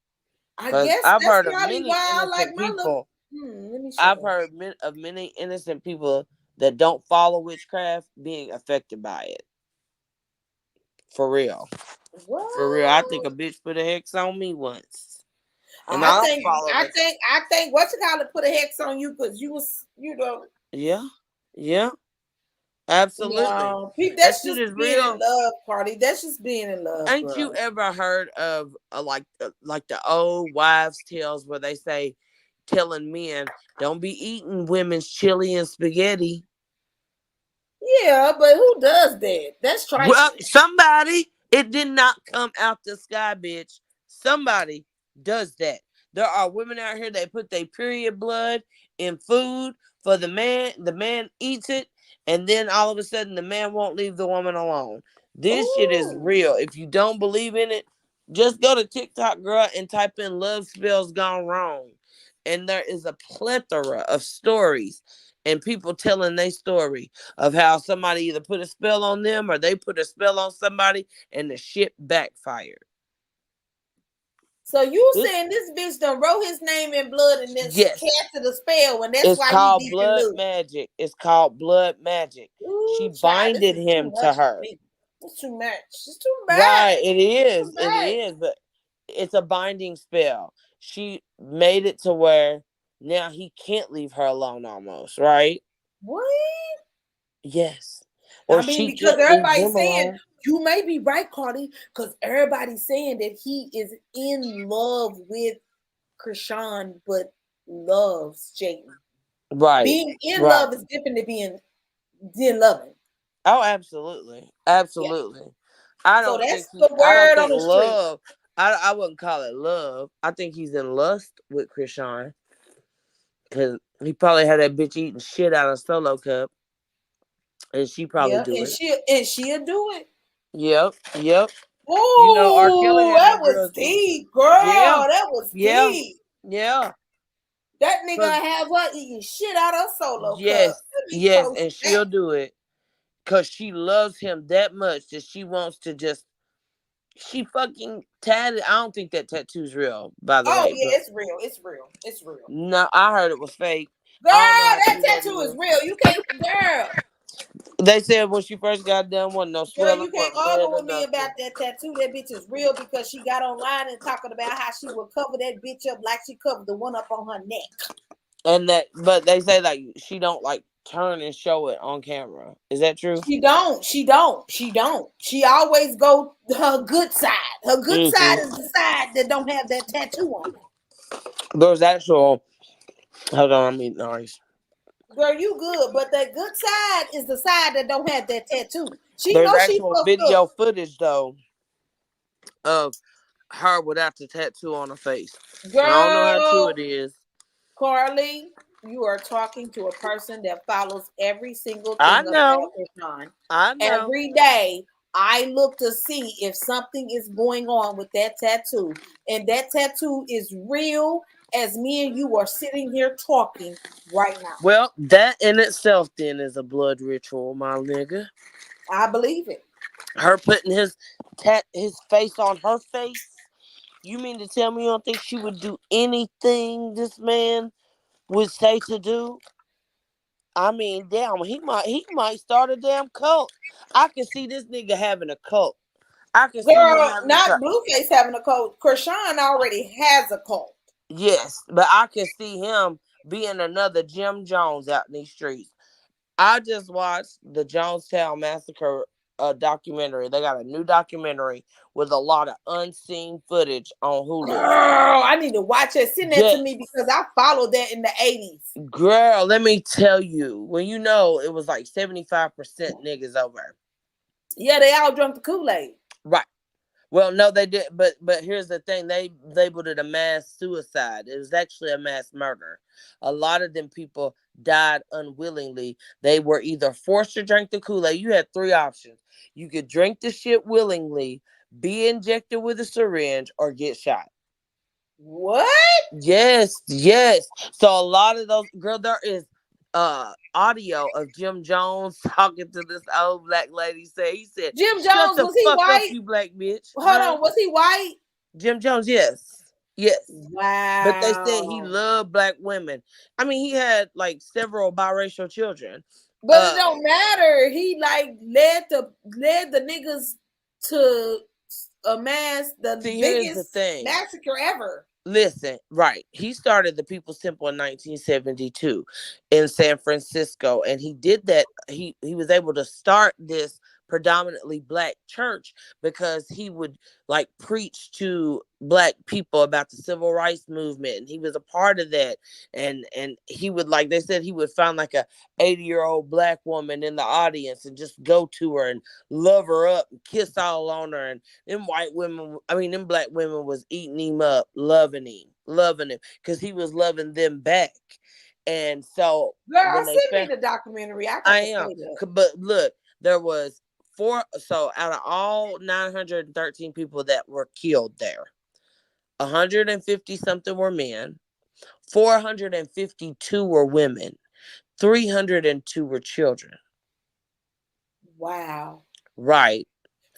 I guess I've that's heard of probably many why I like innocent my people. look. I've heard of many innocent people that don't follow witchcraft being affected by it. For real. What? For real. I think a bitch put a hex on me once. And I think what you call it put a hex on you because you was, you know. Yeah. Absolutely. No, that's just being in love, Cardi. That's just being in love. Ain't you ever heard of like the old wives' tales where they say, telling men, don't be eating women's chili and spaghetti? Yeah, but who does that? That's trifling. Well, somebody. It did not come out the sky, bitch. Somebody does that. There are women out here that put their period blood in food for the man. The man eats it, and then all of a sudden the man won't leave the woman alone. This shit is real. If you don't believe in it, just go to TikTok, girl, and type in love spells gone wrong. And there is a plethora of stories and people telling their story of how somebody either put a spell on them or they put a spell on somebody and the shit backfired. So you saying this bitch done wrote his name in blood and then casted a spell, and that's why called he blood magic. It's called blood magic. She binded him to her. It's too much. It's too much. Right, it is. It is, but it's a binding spell. She made it to where now he can't leave her alone almost, right? What? Yes. Or I mean, because everybody's saying, you may be right, Cardi, because everybody's saying that he is in love with Chrisean, but loves Jaden. Right. Being in love is different than being didn't love him. Oh, absolutely. Absolutely. So that's the I don't word on think the street. love. I wouldn't call it love. I think he's in lust with Chrisean. Cause he probably had that bitch eating shit out of a Solo cup. And she probably Yeah, do and it. she'll do it. Yep. Yep. You know, R. Kelly Oh, had that them was girls. deep, girl. Yeah. That was Yeah. deep. Yeah. That nigga But have her eating shit out of Solo cup. yes. Let me Yes. post And that. she'll do it. Cause she loves him that much that she wants to just she fucking tatted. I don't think that tattoo's real, by the Oh way. yeah, But it's real. It's real. It's real. no, I heard it was fake. Girl, I don't know how that true that tattoo is is. real. You can't, girl. They said when she first got done, wasn't no Girl, swelling, you can't wasn't red argue or with me about nothing. that tattoo. That bitch is real because she got online and talking about how she would cover that bitch up like she covered the one up on her neck. And that, but they say like she don't like turn and show it on camera. Is that true? She don't. She always go her good side. Her good side is the side that don't have that tattoo on it. There's actual. Hold on, I'm eating ice. Girl, you good, but that good side is the side that don't have that tattoo. She There's knows she actual fucked video up. footage though of her without the tattoo on her face. I don't know how true it Girl, is. Carly, you are talking to a person that follows every single I thing about know. Chrisean. I know. Every day, I look to see if something is going on with that tattoo. And that tattoo is real as me and you are sitting here talking right now. Well, that in itself then is a blood ritual, my nigga. I believe it. Her putting his face on her face. You mean to tell me you don't think she would do anything this man would say to do? I mean, damn, he might start a damn cult. I can see this nigga having a cult. I can see him Girl, having a not cult. Blueface having a cult. Chrisean already has a cult. Yes, but I can see him being another Jim Jones out in these streets. I just watched the Jonestown Massacre documentary. They got a new documentary with a lot of unseen footage on Hulu. Girl, I need to watch it. Send that to Yes. me because I followed that in the 80s. Girl, let me tell you, when you know it was like 75% niggas over. Yeah, they all drunk the Kool-Aid. Right. Well, no, they did, but here's the thing: they labeled it a mass suicide. It was actually a mass murder. A lot of them people died unwillingly. They were either forced to drink the Kool-Aid. You had three options: you could drink the shit willingly, be injected with a syringe, or get shot. What? Yes, yes. So a lot of those, girl, there is audio of Jim Jones talking to this old black lady. He said, Jim "Shut Jones, the was he fuck up, white? you black bitch." Hold Huh? on, was he white? Jim Jones, yes. Yes. Wow. But they said he loved black women. I mean, he had like several biracial children. But it don't matter. He like led the niggas to amass the biggest massacre ever. Listen, right. He started the People's Temple in 1972 in San Francisco. And he did that. He was able to start this predominantly black church because he would like preach to black people about the civil rights movement, and he was a part of that. And he would, like they said, he would find like a 80-year-old black woman in the audience and just go to her and love her up and kiss all on her. And them black women was eating him up, loving him because he was loving them back. And so girl, send me the documentary. I am. But look, there was so out of all 913 people that were killed there, 150 something were men, 452 were women, 302 were children. Wow. Right.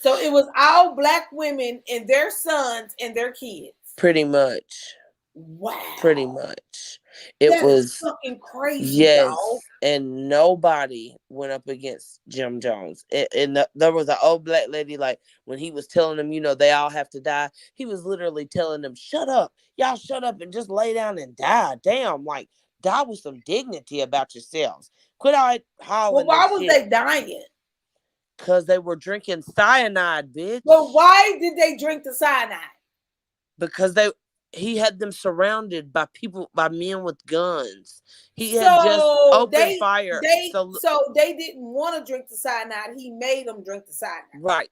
So it was all black women and their sons and their kids. Pretty much. Wow. Pretty much. It was fucking crazy. Yes. Y'all. And nobody went up against Jim Jones. There was an old black lady, like when he was telling them, they all have to die. He was literally telling them, shut up. Y'all shut up and just lay down and die. Damn, like die with some dignity about yourselves. Quit hollering. Well, why was they dying? Because they were drinking cyanide, bitch. Well, why did they drink the cyanide? Because he had them surrounded by men with guns. He had just opened they fire. so they didn't want to drink the cyanide. He made them drink the cyanide. Right.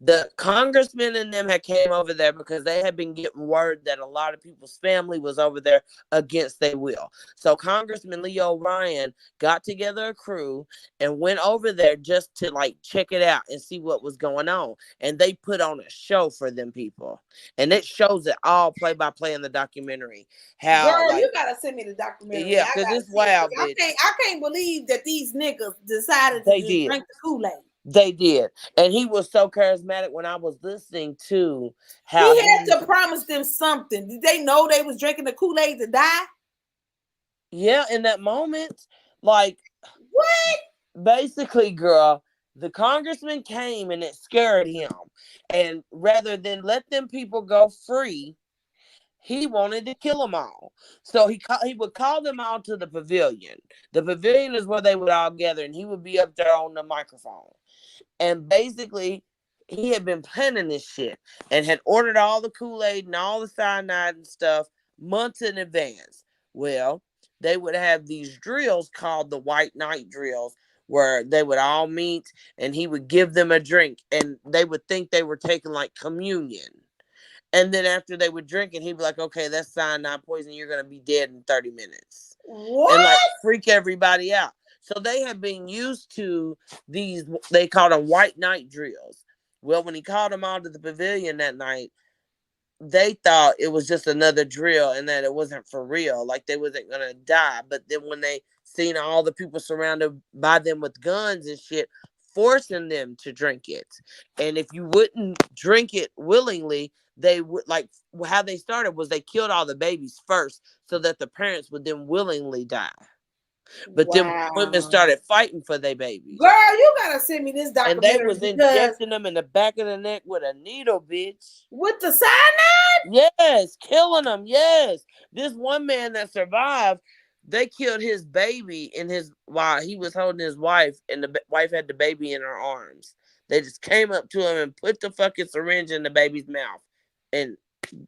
The congressmen and them had came over there because they had been getting word that a lot of people's family was over there against their will. So Congressman Leo Ryan got together a crew and went over there just to like check it out and see what was going on. And they put on a show for them people. And it shows it all play by play in the documentary. How, girl, like, you gotta send me the documentary. yeah, because it's wild, bitch. I can't believe that these niggas decided to They just did. drink the Kool-Aid. They did. And he was so charismatic when I was listening to how he had to promise them something. Did they know they was drinking the Kool-Aid to die? Yeah, in that moment. Like, what? Basically, girl, the congressman came and it scared him. And rather than let them people go free, he wanted to kill them all. So he would call them all to the pavilion. The pavilion is where they would all gather, and he would be up there on the microphone. And basically, he had been planning this shit and had ordered all the Kool-Aid and all the cyanide and stuff months in advance. Well, they would have these drills called the White Night drills, where they would all meet and he would give them a drink, and they would think they were taking like communion. And then after they would drink it, he'd be like, okay, that's cyanide poison. You're going to be dead in 30 minutes. What? And like freak everybody out. So they have been used to these, they called them White Night drills. Well, when he called them all to the pavilion that night, they thought it was just another drill and that it wasn't for real. Like they wasn't going to die. But then when they seen all the people surrounded by them with guns and shit, forcing them to drink it. And if you wouldn't drink it willingly, they would, like, how they started was they killed all the babies first so that the parents would then willingly die. But then women started fighting for their babies. Girl, you gotta send me this documentary. And they was injecting them in the back of the neck with a needle, bitch. With the cyanide? Yes, killing them, yes. This one man that survived, they killed his baby while he was holding his wife, and the wife had the baby in her arms. They just came up to him and put the fucking syringe in the baby's mouth. And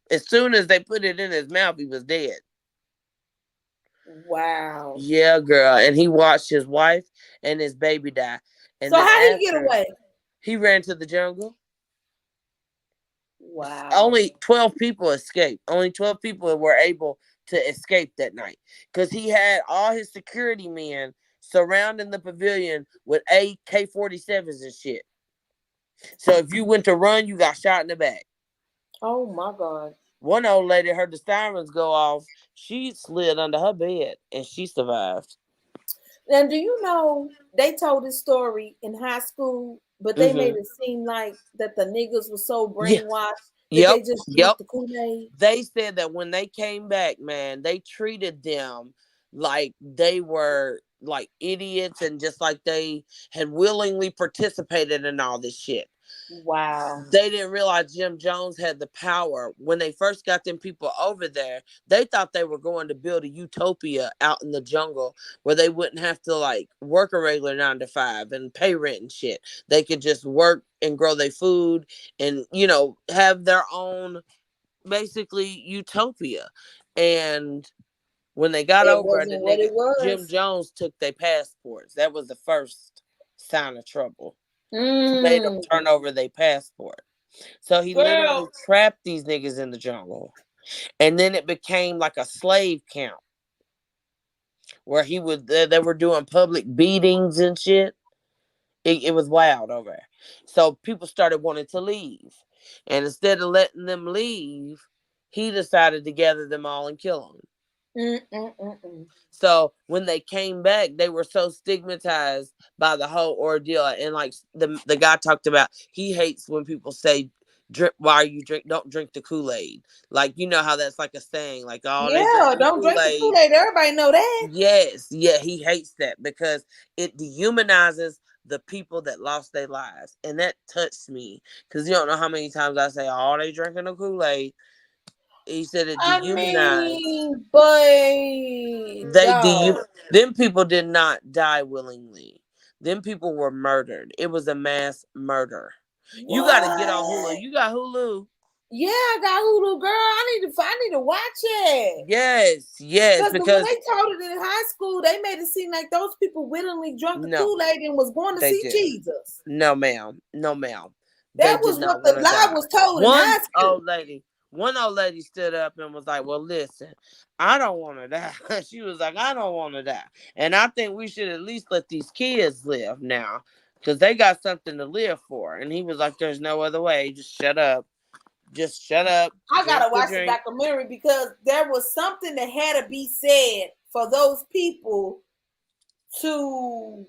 as soon as they put it in his mouth, he was dead. Wow. Yeah, girl. And he watched his wife and his baby die. And so how did he get away? He ran to the jungle. Wow. Only 12 people escaped. Only 12 people were able to escape that night. Because he had all his security men surrounding the pavilion with AK-47s and shit. So if you went to run, you got shot in the back. Oh my God. One old lady heard the sirens go off. She slid under her bed and she survived. Now, do you know they told this story in high school, but they made it seem like that the niggas were so brainwashed that they just drank the Kool-Aid? They said that when they came back, man, they treated them like they were like idiots and just like they had willingly participated in all this shit. Wow. They didn't realize Jim Jones had the power. When they first got them people over there, they thought they were going to build a utopia out in the jungle where they wouldn't have to like work a regular 9 to 5 and pay rent and shit. They could just work and grow their food and, you know, have their own basically utopia. And when they got over it, Jim Jones took their passports. That was the first sign of trouble. Made them turn over their passport. So he literally trapped these niggas in the jungle. And then it became like a slave camp where they were doing public beatings and shit. It was wild over there. So people started wanting to leave. And instead of letting them leave, he decided to gather them all and kill them. So when they came back, they were so stigmatized by the whole ordeal. And like the guy talked about, he hates when people say, don't drink the Kool-Aid. Like, you know how that's like a saying, like, oh, yeah, don't drink the Kool-Aid. Everybody know that. Yes, yeah, he hates that because it dehumanizes the people that lost their lives. And that touched me because you don't know how many times I say, oh, they drinking the Kool-Aid. He said it dehumanized. Them people did not die willingly. Them people were murdered. It was a mass murder. What? You got to get on Hulu. You got Hulu? Yeah, I got Hulu, girl. I need to watch it. Yes, Because when they told it in high school, they made it seem like those people willingly drunk the Kool-Aid and was going to see Jesus. No, ma'am. That was what the lie was told in high school. One old lady stood up and was like, well, listen, I don't want to die. She was like, I don't want to die. And I think we should at least let these kids live now because they got something to live for. And he was like, there's no other way. Just shut up. Just shut up. I got to watch the documentary because there was something that had to be said for those people to...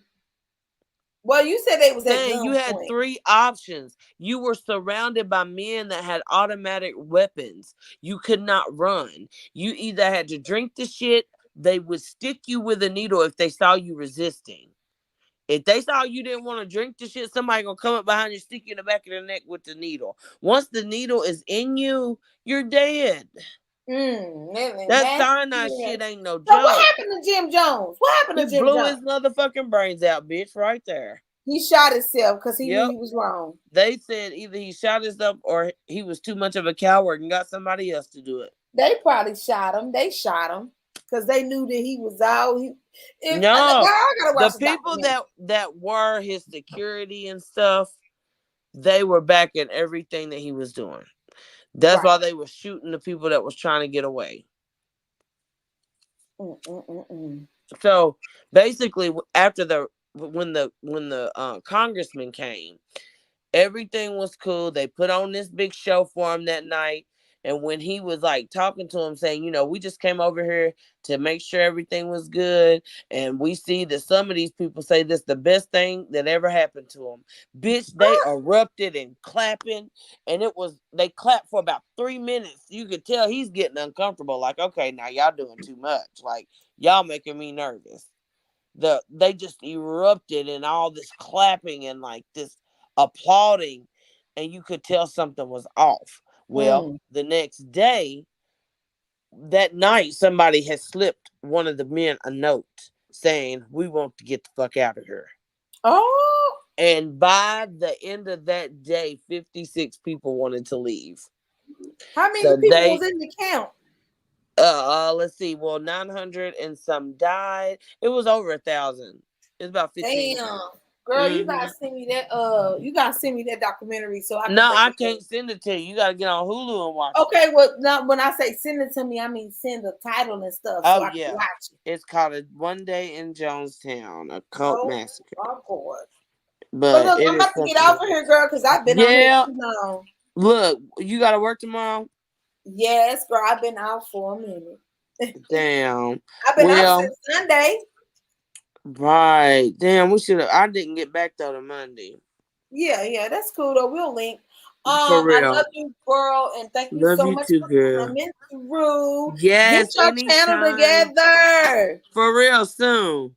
Well, you said they was at gunpoint. You had 3 options. You were surrounded by men that had automatic weapons. You could not run. You either had to drink the shit, they would stick you with a needle if they saw you resisting. If they saw you didn't want to drink the shit, somebody gonna come up behind you, stick you in the back of the neck with the needle. Once the needle is in you, you're dead. That cyanide shit ain't no joke. So what happened to Jim Jones? What happened to Jim Jones? Blew his motherfucking brains out, bitch, right there. He shot himself because he knew he was wrong. They said either he shot himself or he was too much of a coward and got somebody else to do it. They probably shot him. They shot him because they knew that he was out. The people that were his security and stuff, they were backing everything that he was doing. That's why they were shooting the people that was trying to get away. So basically, after when the congressman came, everything was cool. They put on this big show for him that night. And when he was like talking to him saying, we just came over here to make sure everything was good. And we see that some of these people say this the best thing that ever happened to them. Bitch, they erupted and clapping. And they clapped for about 3 minutes. You could tell he's getting uncomfortable. Like, okay, now y'all doing too much. Like, y'all making me nervous. They just erupted in all this clapping and like this applauding. And you could tell something was off. Well, the next day, that night, somebody had slipped one of the men a note saying, we want to get the fuck out of here. Oh. And by the end of that day, 56 people wanted to leave. How many people was in the count? Let's see. Well, 900 and some died. It was over 1,000. It was about 15. Damn. Girl, you gotta send me that. You gotta send me that documentary so I can. No, I can't send it to you. You gotta get on Hulu and watch. Okay, well, now when I say send it to me, I mean send the title and stuff so I can watch it. It's called One Day in Jonestown, a cult massacre. Oh God! But look, I'm about to get out of here, girl, because I've been on here too long. Look, you gotta work tomorrow. Yes, girl. I've been out for a minute. Damn. I've been out since Sunday. Right. Damn, we should have. I didn't get back though to Monday. Yeah, that's cool though. We'll link. For real. I love you, girl, and thank you so much for coming through. Yes, get your channel together. For real, soon.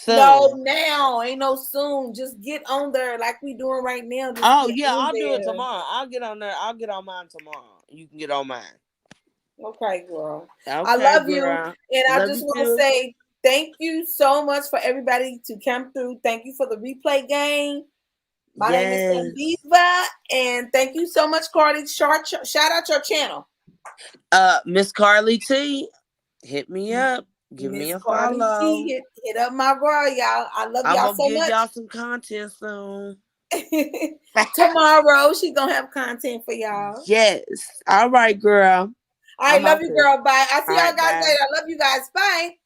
No, now ain't no soon. Just get on there like we doing right now. I'll do it tomorrow. I'll get on there. I'll get on mine tomorrow. You can get on mine. Okay, girl. Okay, I love you, girl. and I just want to say thank you so much for everybody to come through. Thank you for the replay game. My name is Diva, and thank you so much, Cardi. Shout out your channel. Miss Carly T, hit me up. Give me a follow. T, hit up my girl, y'all. I love y'all so much. I'm gonna give y'all some content soon. Tomorrow, she's gonna have content for y'all. Yes. All right, girl. All right, love you, girl. Bye. I see y'all guys later. I love you guys. Bye.